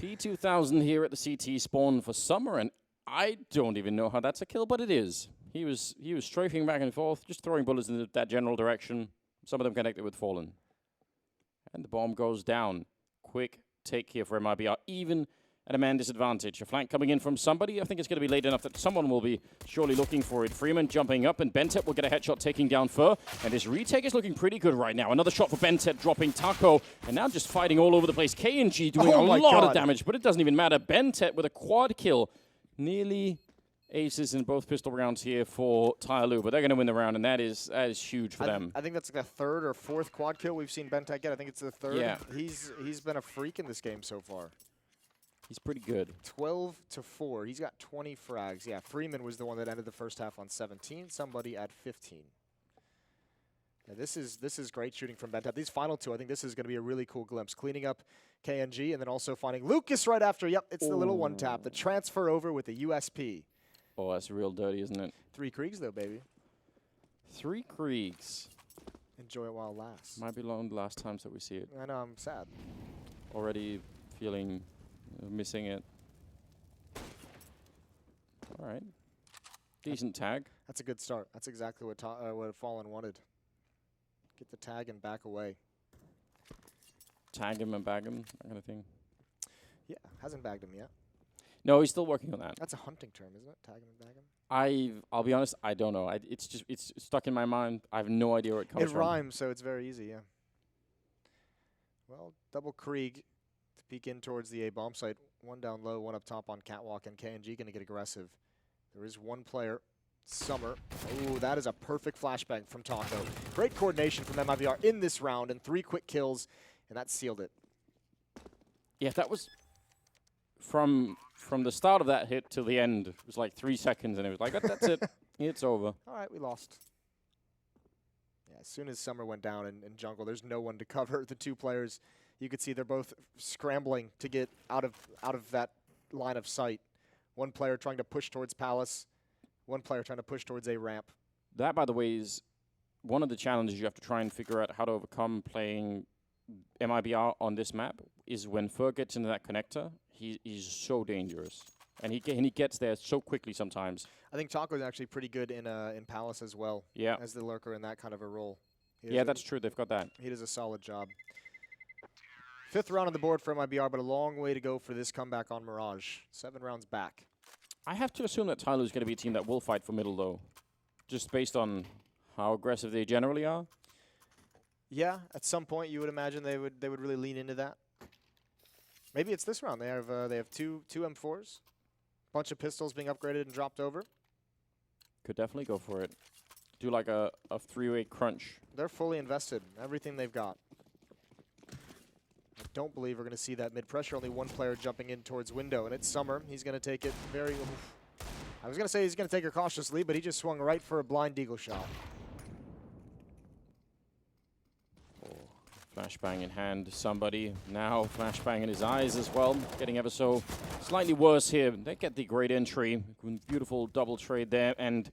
P2000 here at the CT spawn for Summer, and I don't even know how that's a kill, but it is. He was strafing back and forth, just throwing bullets in that general direction. Some of them connected with Fallen. And the bomb goes down. Quick take here for MIBR, even at a man disadvantage. A flank coming in from somebody. I think it's going to be late enough that someone will be surely looking for it. Freeman jumping up, and Bentet will get a headshot taking down Fur. And his retake is looking pretty good right now. Another shot for Bentet, dropping Taco. And now just fighting all over the place. K&G doing a lot of damage, but it doesn't even matter. Bentet with a quad kill. Nearly aces in both pistol rounds here for TYLOO, but they're going to win the round, and that is huge for them. I think that's the 3rd or 4th quad kill we've seen Bentet get. I think it's the 3rd. Yeah. He's been a freak in this game so far. He's pretty good. 12-4. He's got 20 frags. Yeah, Freeman was the one that ended the first half on 17. Somebody at 15. Yeah, this is great shooting from Bentap. These final two, I think this is going to be a really cool glimpse. Cleaning up KNG and then also finding Lucas right after. Yep, it's the little one tap. The transfer over with the USP. Oh, that's real dirty, isn't it? 3 Kriegs though, baby. 3 Kriegs. Enjoy it while it lasts. Might be one of the last times that we see it. I know, I'm sad. Already feeling missing it. All right. Decent tag. That's a good start. That's exactly what Fallen wanted. Get the tag and back away. Tag him and bag him, that kind of thing. Yeah, hasn't bagged him yet. No, he's still working on that. That's a hunting term, isn't it? Tag him and bag him? I'll be honest, I don't know. It's stuck in my mind. I have no idea where it comes from. It rhymes, so it's very easy, yeah. Well, double Krieg to peek in towards the A bomb site. One down low, one up top on Catwalk, and KNG going to get aggressive. There is one player, Summer. Ooh, that is a perfect flashbang from Taco. Great coordination from MIBR in this round, and 3 quick kills, and that sealed it. Yeah, that was from the start of that hit to the end. It was like 3 seconds, and it was like, that's it. It's over. All right, we lost. Yeah, as soon as Summer went down in jungle, there's no one to cover the 2 players. You could see they're both scrambling to get out of that line of sight. One player trying to push towards Palace, one player trying to push towards A ramp. That, by the way, is one of the challenges you have to try and figure out how to overcome playing MIBR on this map, is when Fer gets into that connector, he's so dangerous. And he gets there so quickly sometimes. I think Taco's actually pretty good in Palace as well. Yeah. As the lurker in that kind of a role. Yeah, that's true. They've got that. He does a solid job. 5th round on the board for MIBR, but a long way to go for this comeback on Mirage. 7 rounds back. I have to assume that TYLOO is going to be a team that will fight for middle, though, just based on how aggressive they generally are. Yeah, at some point you would imagine they would really lean into that. Maybe it's this round. They have two M4s, bunch of pistols being upgraded and dropped over. Could definitely go for it. Do like a 3-way crunch. They're fully invested. Everything they've got. I don't believe we're going to see that mid-pressure. Only one player jumping in towards window, and it's Summer. He's going to take it very... I was going to say he's going to take it cautiously, but he just swung right for a blind deagle shot. Oh, flashbang in hand. Somebody now flashbang in his eyes as well. Getting ever so slightly worse here. They get the great entry. Beautiful double trade there, and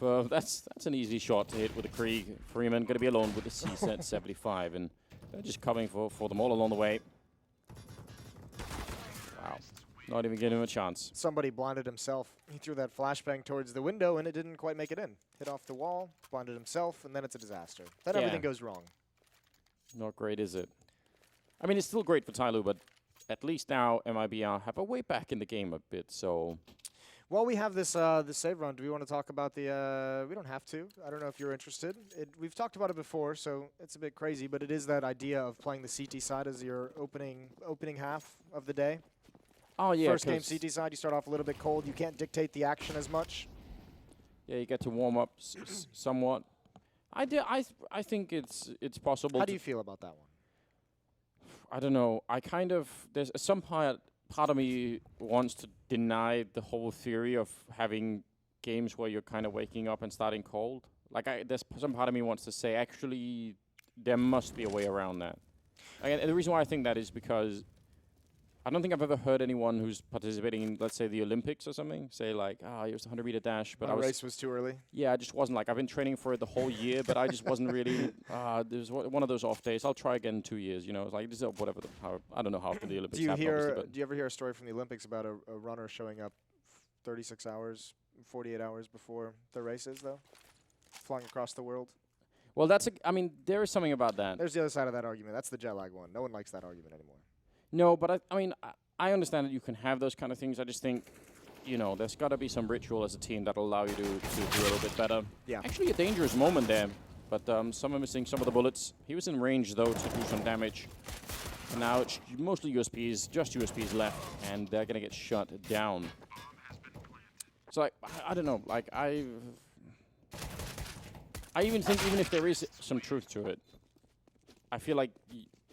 that's an easy shot to hit with a Krieg. Freeman going to be alone with the C-set 75, and they're just coming for them all along the way. Wow. Not even giving him a chance. Somebody blinded himself. He threw that flashbang towards the window, and it didn't quite make it in. Hit off the wall, blinded himself, and then it's a disaster. Then everything goes wrong. Not great, is it? I mean, it's still great for TYLOO, but at least now MIBR have a way back in the game a bit, so... Well, we have this save run. Do we want to talk about the... we don't have to. I don't know if you're interested. We've talked about it before, so it's a bit crazy, but it is that idea of playing the CT side as your opening half of the day. Oh, yeah. First game CT side, you start off a little bit cold. You can't dictate the action as much. Yeah, you get to warm up somewhat. I think it's possible. How do you feel about that one? I don't know. There's some part of me wants to deny the whole theory of having games where you're kind of waking up and starting cold. Like, there's some part of me wants to say, actually, there must be a way around that. And the reason why I think that is because I don't think I've ever heard anyone who's participating in, let's say, the Olympics or something, say like, it was a 100-meter dash, but the race was too early. Yeah, I just wasn't like, I've been training for it the whole year, but I just wasn't really, there's one of those off days. I'll try again in 2 years, you know. It's like, this is whatever, I don't know how often the Olympics happen, do you ever hear a story from the Olympics about a runner showing up 36 hours, 48 hours before the races, though? Flying across the world? Well, there is something about that. There's the other side of that argument. That's the jet lag one. No one likes that argument anymore. No, but I understand that you can have those kind of things. I just think, there's got to be some ritual as a team that'll allow you to do a little bit better. Yeah. Actually, a dangerous moment there, but some are missing some of the bullets. He was in range, though, to do some damage. And now it's mostly USPs, just USPs left, and they're going to get shut down. So, I don't know. Like, I even think, even if there is some truth to it, I feel like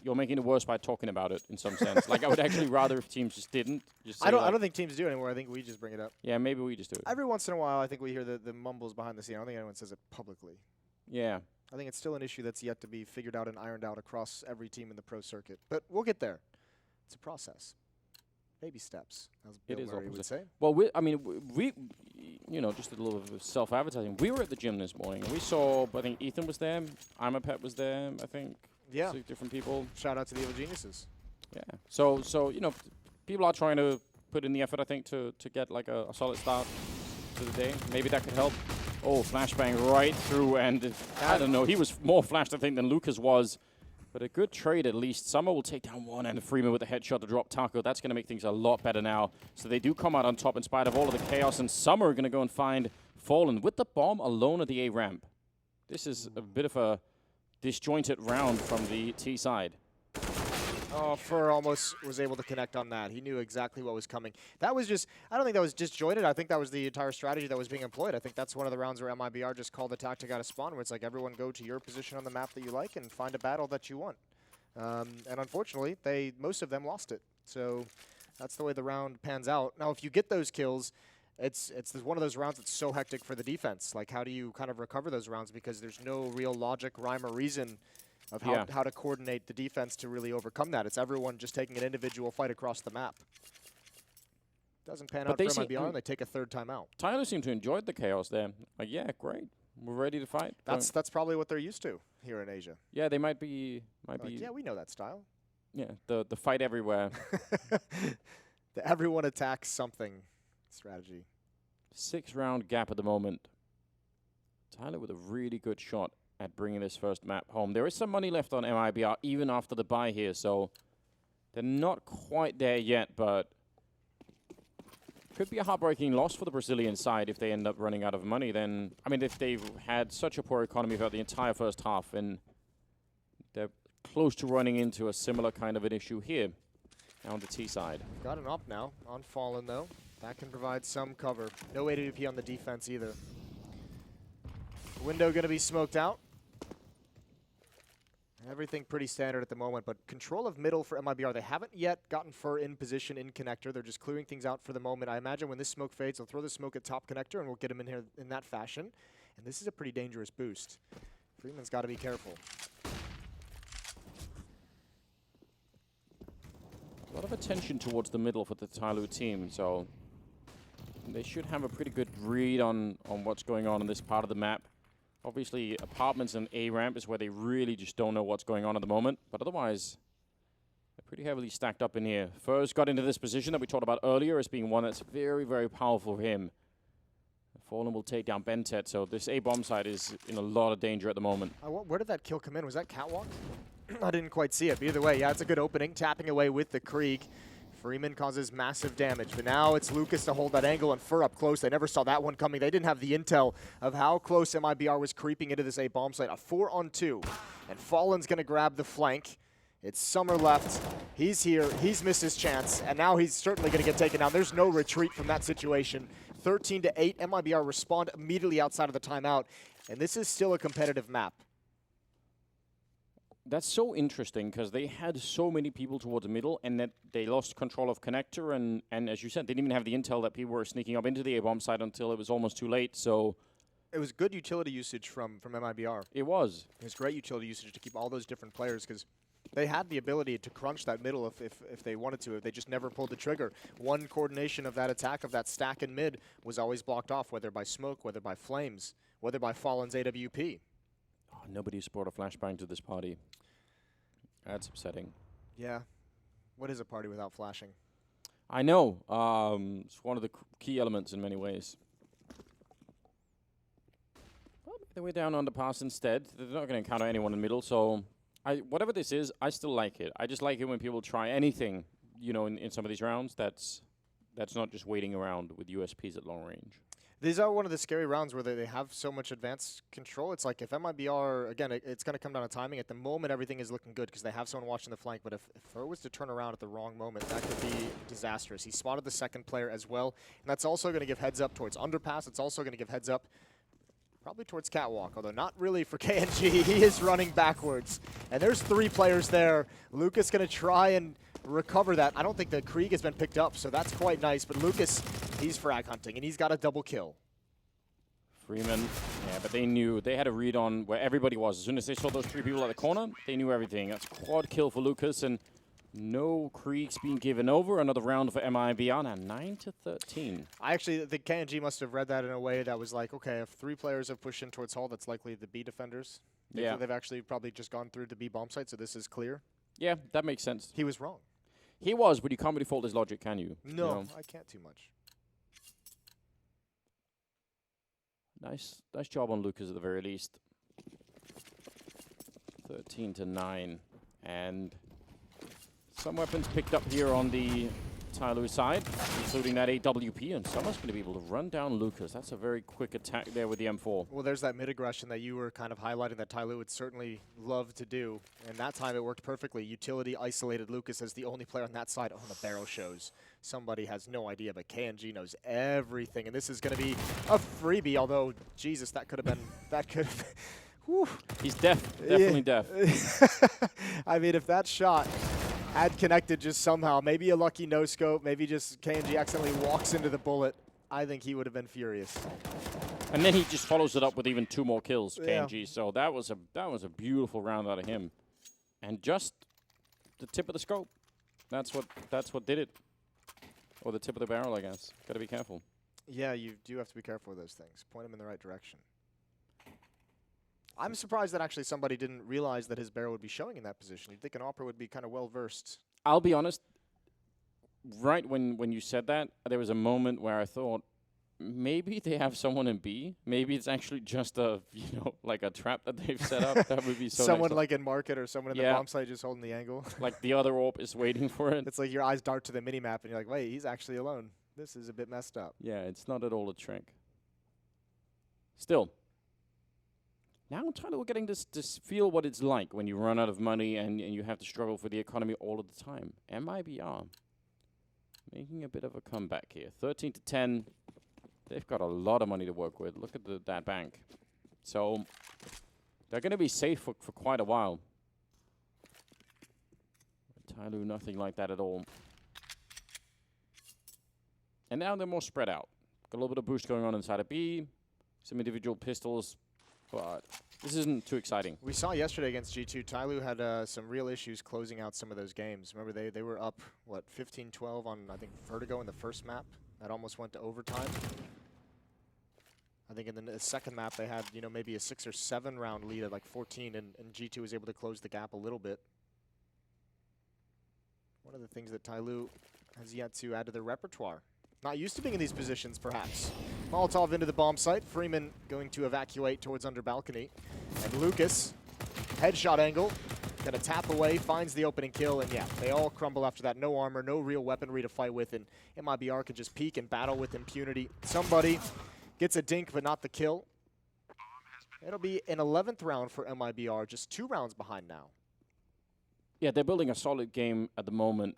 you're making it worse by talking about it in some sense. Like, I would actually rather if teams just didn't. Just I don't think teams do anymore. I think we just bring it up. Yeah, maybe we just do it. Every once in a while, I think we hear the mumbles behind the scene. I don't think anyone says it publicly. Yeah. I think it's still an issue that's yet to be figured out and ironed out across every team in the pro circuit. But we'll get there. It's a process. Baby steps, as Bill Murray would say. Well, we you know, just a little bit of self-advertising. We were at the gym this morning, and we saw, I think Ethan was there, Imapet was there, I think. Yeah. 6 different people. Shout out to the Evil Geniuses. Yeah. So you know, people are trying to put in the effort, I think, to get like a solid start to the day. Maybe that could help. Oh, flashbang right through, and I don't know. He was more flashed, I think, than Lucas was. But a good trade, at least. Summer will take down one, and Freeman with a headshot to drop Taco. That's going to make things a lot better now. So they do come out on top in spite of all of the chaos, and Summer are going to go and find Fallen with the bomb alone at the A ramp. This is a bit of a disjointed round from the T side. Oh, Fur almost was able to connect on that. He knew exactly what was coming. That was just, I don't think that was disjointed. I think that was the entire strategy that was being employed. I think that's one of the rounds where MIBR just called the tactic out of spawn, where it's like everyone go to your position on the map that you like and find a battle that you want. And unfortunately, most of them lost it. So that's the way the round pans out. Now, if you get those kills, it's one of those rounds that's so hectic for the defense. Like, how do you kind of recover those rounds? Because there's no real logic, rhyme, or reason of how to coordinate the defense to really overcome that. It's everyone just taking an individual fight across the map. Doesn't pan out for MIBR, and they take a third timeout. TYLOO seemed to enjoy the chaos there. Like, yeah, great. We're ready to fight. That's probably what they're used to here in Asia. Yeah, they might be. Yeah, we know that style. Yeah, the fight everywhere. The everyone attacks something strategy. 6-round gap at the moment. TYLOO with a really good shot at bringing this first map home. There is some money left on MIBR even after the buy here, so they're not quite there yet, but could be a heartbreaking loss for the Brazilian side if they end up running out of money. Then, I mean, if they've had such a poor economy throughout the entire first half, and they're close to running into a similar kind of an issue here on the T side. Got an up now on Fallen, though. That can provide some cover. No AWP on the defense either. Window going to be smoked out. Everything pretty standard at the moment, but control of middle for MIBR. They haven't yet gotten Fur in position in connector. They're just clearing things out for the moment. I imagine when this smoke fades, they'll throw the smoke at top connector, and we'll get him in here in that fashion. And this is a pretty dangerous boost. Freeman's got to be careful. A lot of attention towards the middle for the TYLOO team, so they should have a pretty good read on what's going on in this part of the map. Obviously, apartments and A-ramp is where they really just don't know what's going on at the moment. But otherwise, they're pretty heavily stacked up in here. Fur's got into this position that we talked about earlier as being one that's very, very powerful for him. Fallen will take down Bentet, so this A-bomb side is in a lot of danger at the moment. Where did that kill come in? Was that catwalk? I didn't quite see it. But either way, yeah, it's a good opening. Tapping away with the Krieg. Freeman causes massive damage, but now it's Lucas to hold that angle and Fur up close. They never saw that one coming. They didn't have the intel of how close MIBR was creeping into this A-bomb site. A 4-on-2, and Fallen's going to grab the flank. It's Summer left. He's here. He's missed his chance, and now he's certainly going to get taken down. There's no retreat from that situation. 13-8, MIBR respond immediately outside of the timeout, and this is still a competitive map. That's so interesting because they had so many people towards the middle and that they lost control of connector and as you said, they didn't even have the intel that people were sneaking up into the A-bomb site until it was almost too late, so... It was good utility usage from MIBR. It was. It was great utility usage to keep all those different players because they had the ability to crunch that middle if they wanted to. They just never pulled the trigger. One coordination of that attack, of that stack in mid, was always blocked off, whether by smoke, whether by flames, whether by Fallen's AWP. Oh, nobody's brought a flashbang to this party. That's upsetting. Yeah. What is a party without flashing? I know. It's one of the key elements in many ways. Well, they were down on the pass instead. They're not going to encounter anyone in the middle, so whatever this is, I still like it. I just like it when people try anything, you know, in some of these rounds that's not just waiting around with USPs at long range. These are one of the scary rounds where they have so much advanced control. It's like if MIBR, again, it's going to come down to timing. At the moment, everything is looking good because they have someone watching the flank. But if Fur was to turn around at the wrong moment, that could be disastrous. He spotted the second player as well. And that's also going to give heads up towards underpass. It's also going to give heads up Probably towards Catwalk, although not really for KNG. He is running backwards. And there's 3 players there. Lucas going to try and recover that. I don't think the Krieg has been picked up, so that's quite nice. But Lucas, he's frag hunting, and he's got a double kill. Freeman, yeah, but they knew. They had a read on where everybody was. As soon as they saw those 3 people at the corner, they knew everything. That's quad kill for Lucas, and no Kriegs being given over. Another round for MIB on, and 9-13. I actually think KNG must have read that in a way that was like, okay, if 3 players have pushed in towards Hall, that's likely the B defenders. Yeah. They've actually probably just gone through the B bomb site, so this is clear. Yeah, that makes sense. He was wrong. He was, but you can't really fault his logic, can you? No, You know? I can't too much. Nice job on Lucas at the very least. 13-9, and some weapons picked up here on the TYLOO side, including that AWP, and someone's going to be able to run down Lucas. That's a very quick attack there with the M4. Well, there's that mid-aggression that you were kind of highlighting that TYLOO would certainly love to do, and that time it worked perfectly. Utility isolated Lucas as the only player on that side. Oh, the barrel shows. Somebody has no idea, but KNG knows everything, and this is going to be a freebie, although, Jesus, that could have been, that could have been, He's definitely deaf. I mean, if that shot had connected just somehow, maybe a lucky no-scope, maybe just KNG accidentally walks into the bullet, I think he would have been furious. And then he just follows it up with even 2 more kills, Yeah. KNG. So that was a beautiful round out of him, and just the tip of the scope. That's what did it, or the tip of the barrel, I guess. Got to be careful. Yeah, you do have to be careful with those things. Point them in the right direction. I'm surprised that actually somebody didn't realize that his barrel would be showing in that position. You'd think an opera would be kind of well-versed. I'll be honest, right when you said that, there was a moment where I thought, maybe they have someone in B. Maybe it's actually just a, like a trap that they've set up. That would be so someone nice. like in market or someone in the bomb site just holding the angle. Like the other AWP is waiting for it. It's like your eyes dart to the mini-map and you're like, wait, he's actually alone. This is a bit messed up. Yeah, it's not at all a trick. Still. Now we're getting this feel what it's like when you run out of money and you have to struggle for the economy all of the time. MIBR making a bit of a comeback here. 13-10. They've got a lot of money to work with. Look at that bank. So they're going to be safe for quite a while. TYLOO, nothing like that at all. And now they're more spread out. Got a little bit of boost going on inside of B. Some individual pistols. But this isn't too exciting. We saw yesterday against G2, TYLOO had some real issues closing out some of those games. Remember, they were up, what, 15-12 on, I think, Vertigo in the first map. That almost went to overtime. I think in the second map they had, maybe a 6 or 7 round lead at like 14, and G2 was able to close the gap a little bit. One of the things that TYLOO has yet to add to their repertoire. Not used to being in these positions, perhaps. Molotov into the bomb site. Freeman going to evacuate towards under balcony. And Lucas, headshot angle, gonna tap away, finds the opening kill, and yeah, they all crumble after that. No armor, no real weaponry to fight with, and MIBR can just peek and battle with impunity. Somebody gets a dink, but not the kill. It'll be an 11th round for MIBR, just 2 rounds behind now. Yeah, they're building a solid game at the moment.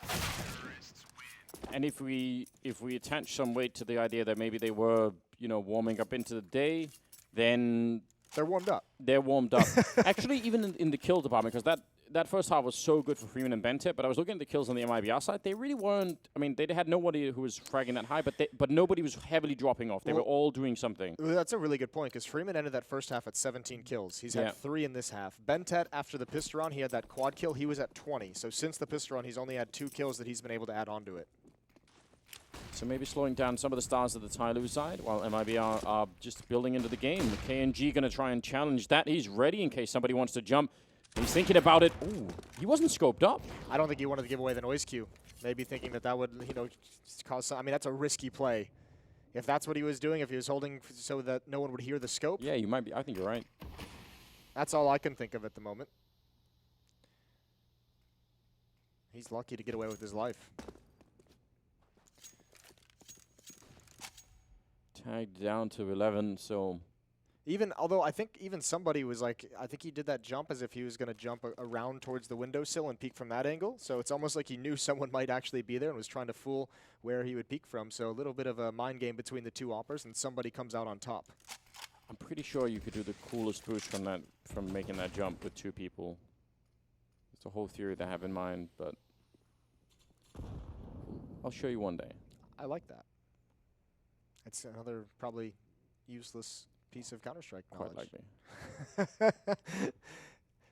And if we attach some weight to the idea that maybe they were, warming up into the day, then they're warmed up. They're warmed up. Actually, even in the kill department, because that first half was so good for Freeman and Bentip, but I was looking at the kills on the MIBR side. They really weren't. I mean, they had nobody who was fragging that high, but nobody was heavily dropping off. They were all doing something. Well, that's a really good point, because Freeman ended that first half at 17 kills. He's had 3 in this half. Bentet, after the Pisteron, he had that quad kill. He was at 20. So since the Pisteron, he's only had 2 kills that he's been able to add on to it. So maybe slowing down some of the stars of the TYLOO side while MIBR are just building into the game. KNG going to try and challenge that. He's ready in case somebody wants to jump. He's thinking about it. Ooh, he wasn't scoped up. I don't think he wanted to give away the noise cue. Maybe thinking that would, cause some. I mean, that's a risky play. If that's what he was doing, if he was holding so that no one would hear the scope. Yeah, you might be. I think you're right. That's all I can think of at the moment. He's lucky to get away with his life. Tagged down to 11, so... Although I think even somebody was like, I think he did that jump as if he was going to jump around towards the windowsill and peek from that angle. So it's almost like he knew someone might actually be there and was trying to fool where he would peek from. So a little bit of a mind game between the 2 oppers, and somebody comes out on top. I'm pretty sure you could do the coolest boost from making that jump with 2 people. It's a whole theory they have in mind, but I'll show you one day. I like that. It's another probably useless piece of Counter-Strike knowledge. Quite likely.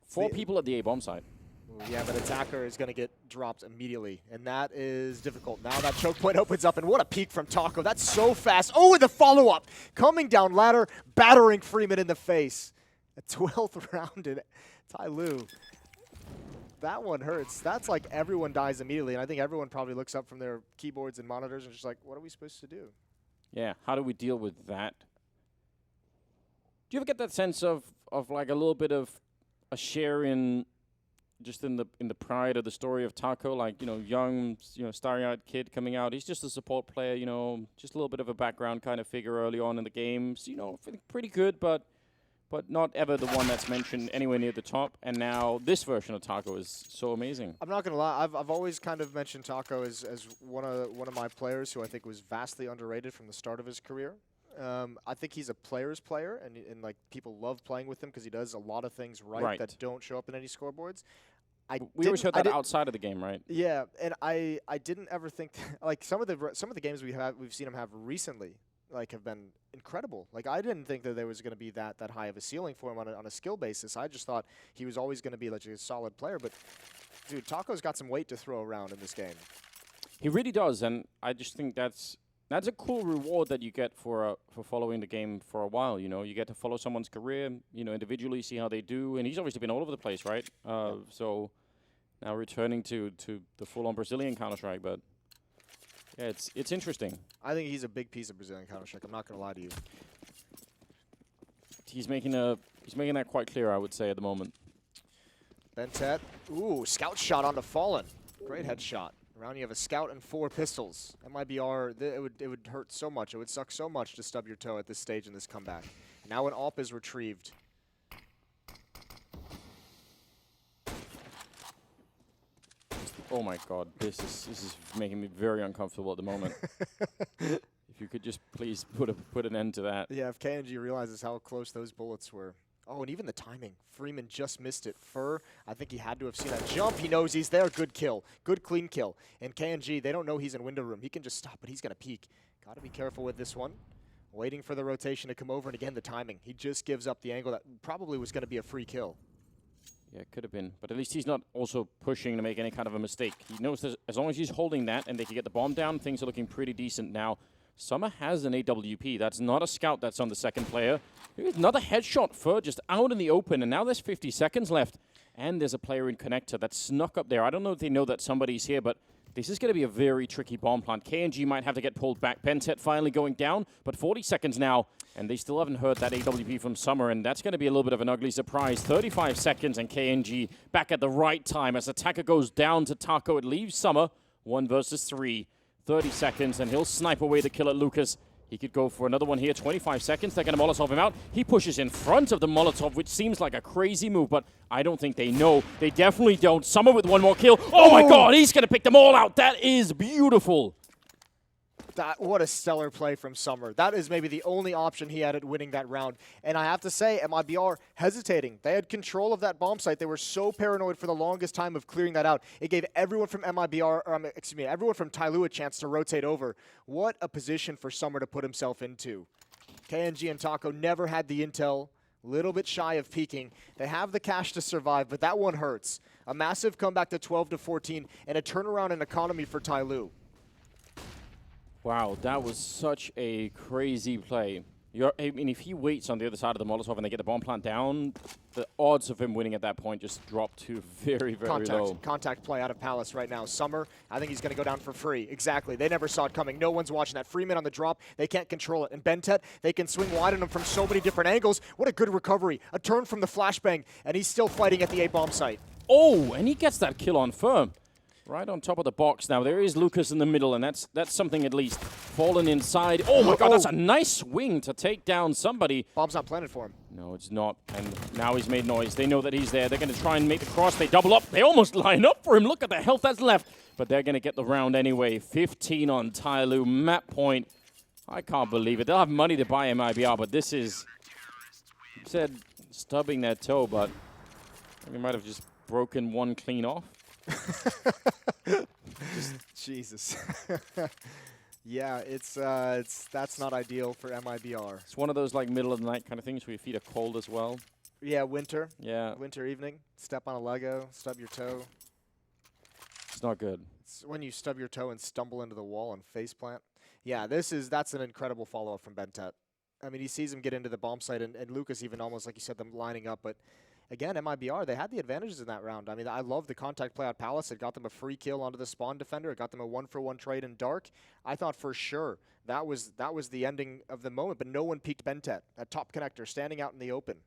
4 people at the A-bomb site. Ooh, yeah, but attacker is going to get dropped immediately, and that is difficult. Now that choke point opens up, and what a peek from Taco. That's so fast. Oh, and the follow-up. Coming down ladder, battering Freeman in the face. A 12th round in TYLOO. That one hurts. That's like everyone dies immediately, and I think everyone probably looks up from their keyboards and monitors and just like, what are we supposed to do? Yeah, how do we deal with that? Do you ever get that sense of like a little bit of a share in just in the pride of the story of Taco, like, you know, young, you know, starry-eyed kid coming out. He's just a support player, you know, just a little bit of a background kind of figure early on in the games. You know, pretty good, but not ever the one that's mentioned anywhere near the top. And now this version of Taco is so amazing. I'm not gonna lie, I've always kind of mentioned Taco as one of my players who I think was vastly underrated from the start of his career. I think he's a player's player, and like people love playing with him because he does a lot of things right that don't show up in any scoreboards. We always heard that outside of the game, right? Yeah, and I didn't ever think like some of the games we've seen him have recently like have been incredible. Like I didn't think that there was going to be that high of a ceiling for him on a skill basis. I just thought he was always going to be like a solid player. But dude, Taco's got some weight to throw around in this game. He really does, and I just think that's a cool reward that you get for following the game for a while. You know, you get to follow someone's career, you know, individually, see how they do, and he's obviously been all over the place, right? So now returning to the full-on Brazilian Counter-Strike, but yeah, it's interesting. I think he's a big piece of Brazilian Counter-Strike. I'm not going to lie to you. He's making that quite clear, I would say, at the moment. Bentet, ooh, scout shot onto Fallen. Great headshot. Around you have a scout and 4 pistols. MIBR, it would hurt so much. It would suck so much to stub your toe at this stage in this comeback. Now an AWP is retrieved. Oh my God, this is making me very uncomfortable at the moment. If you could just please put an end to that. Yeah, if KNG realizes how close those bullets were. Oh, and even the timing. Freeman just missed it. Fur, I think he had to have seen that jump. He knows he's there. Good kill. Good clean kill. And KNG, they don't know he's in window room. He can just stop, but he's going to peek. Got to be careful with this one. Waiting for the rotation to come over, and again, the timing. He just gives up the angle that probably was going to be a free kill. Yeah, it could have been. But at least he's not also pushing to make any kind of a mistake. He knows that as long as he's holding that and they can get the bomb down, things are looking pretty decent now. Summer has an AWP. That's not a scout that's on the second player. Here's another headshot for just out in the open, and now there's 50 seconds left. And there's a player in connector that snuck up there. I don't know if they know that somebody's here, but this is going to be a very tricky bomb plant. KNG might have to get pulled back. Pentet finally going down, but 40 seconds now, and they still haven't heard that AWP from Summer, and that's going to be a little bit of an ugly surprise. 35 seconds, and KNG back at the right time. As attacker goes down to Taco, it leaves Summer 1 versus 3. 30 seconds, and he'll snipe away the kill at Lucas. He could go for another one here. 25 seconds. They're going to Molotov him out. He pushes in front of the Molotov, which seems like a crazy move, but I don't think they know. They definitely don't. Summer with one more kill. Oh my God, he's going to pick them all out. That is beautiful. What a stellar play from Summer. That is maybe the only option he had at winning that round. And I have to say, MIBR hesitating. They had control of that bomb site. They were so paranoid for the longest time of clearing that out. It gave everyone from everyone from TYLOO a chance to rotate over. What a position for Summer to put himself into. KNG and Taco never had the intel. Little bit shy of peaking. They have the cash to survive, but that one hurts. A massive comeback to 12-14 and a turnaround in economy for TYLOO. Wow, that was such a crazy play. I mean, if he waits on the other side of the Molotov and they get the bomb plant down, the odds of him winning at that point just drop to very, very low. Contact play out of Palace right now. Summer, I think he's going to go down for free. Exactly. They never saw it coming. No one's watching that. Freeman on the drop. They can't control it. And Bentet, they can swing wide on him from so many different angles. What a good recovery. A turn from the flashbang, and he's still fighting at the A-bomb site. Oh, and he gets that kill on Firm. Right on top of the box now. There is Lucas in the middle, and that's something at least. Fallen inside. Oh my God, that's a nice swing to take down somebody. Bomb's not planted for him. No, it's not. And now he's made noise. They know that he's there. They're going to try and make the cross. They double up. They almost line up for him. Look at the health that's left. But they're going to get the round anyway. 15 on TYLOO. Map point. I can't believe it. They'll have money to buy MIBR, but this is said stubbing their toe, but we might have just broken one clean off. Jesus. Yeah, that's not ideal for MIBR. It's one of those like middle of the night kind of things where your feet are cold as well. Yeah, winter. Yeah. Winter evening. Step on a Lego, stub your toe. It's not good. It's when you stub your toe and stumble into the wall and faceplant. Yeah, that's an incredible follow-up from Bentet. I mean, he sees him get into the bomb site, and Lucas even almost, like you said, them lining up. But again, MIBR, they had the advantages in that round. I mean, I love the contact play out Palace. It got them a free kill onto the spawn defender. It got them a 1-for-1 trade in Dark. I thought for sure that was the ending of the moment, but no one peeked Bentet, that top connector, standing out in the open.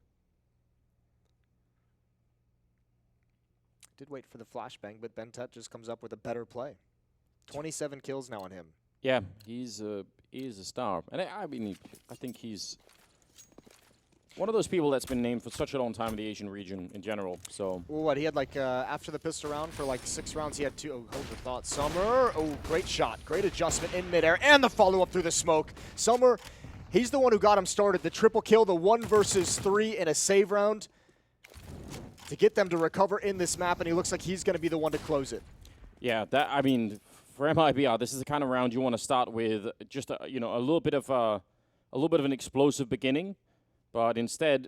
Did wait for the flashbang, but Bentet just comes up with a better play. 27 kills now on him. Yeah, he's a star. And I mean, I think he's one of those people that's been named for such a long time in the Asian region in general. So well, what, he had like, after the pistol round for like 6 rounds, he had 2. Oh, hold the thought. Summer, oh, great shot. Great adjustment in midair, and the follow-up through the smoke. Summer, he's the one who got him started. The triple kill, the 1 versus 3 in a save round to get them to recover in this map, and he looks like he's going to be the one to close it. Yeah, that, I mean, for MIBR, this is the kind of round you want to start with just a little bit of an explosive beginning, but instead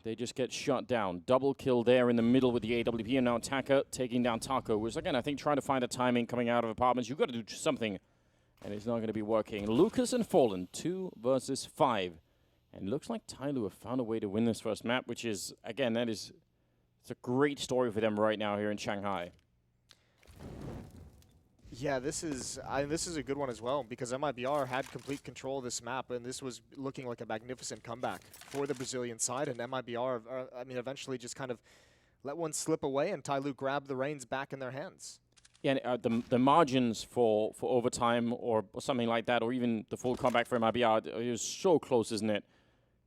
they just get shut down. Double kill there in the middle with the AWP, and now Taka taking down Taco, which again I think trying to find a timing coming out of apartments. You've got to do something, and it's not going to be working. Lucas and Fallen 2 versus 5. And looks like TYLOO have found a way to win this first map, which is, again, it's a great story for them right now here in Shanghai. Yeah, this is a good one as well, because MIBR had complete control of this map, and this was looking like a magnificent comeback for the Brazilian side, and MIBR, I mean, eventually just kind of let one slip away, and TYLOO grabbed the reins back in their hands. Yeah, and, the margins for overtime or something like that, or even the full comeback for MIBR, is so close, isn't it?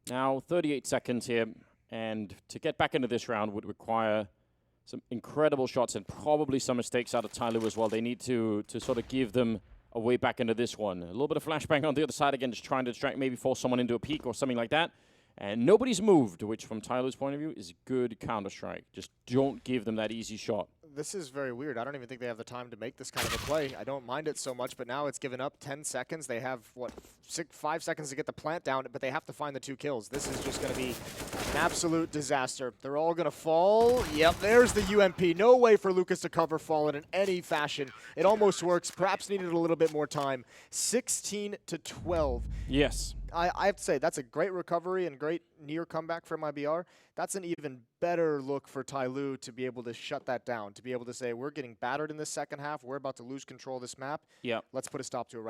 Now, 38 seconds here, and to get back into this round would require some incredible shots and probably some mistakes out of TYLOO as well. They need to sort of give them a way back into this one. A little bit of flashbang on the other side again, just trying to distract, maybe force someone into a peek or something like that. And nobody's moved, which from TYLOO's point of view is good Counter-Strike. Just don't give them that easy shot. This is very weird. I don't even think they have the time to make this kind of a play. I don't mind it so much, but now it's given up 10 seconds. They have, what, 5 seconds to get the plant down, but they have to find the 2 kills. This is just going to be an absolute disaster. They're all going to fall. Yep, there's the UMP. No way for Lucas to cover Fallen in any fashion. It almost works. Perhaps needed a little bit more time. 16-12. Yes. I have to say, that's a great recovery and great near comeback for MIBR. That's an even better look for TYLOO to be able to shut that down, to be able to say, we're getting battered in this second half. We're about to lose control of this map. Yeah. Let's put a stop to it right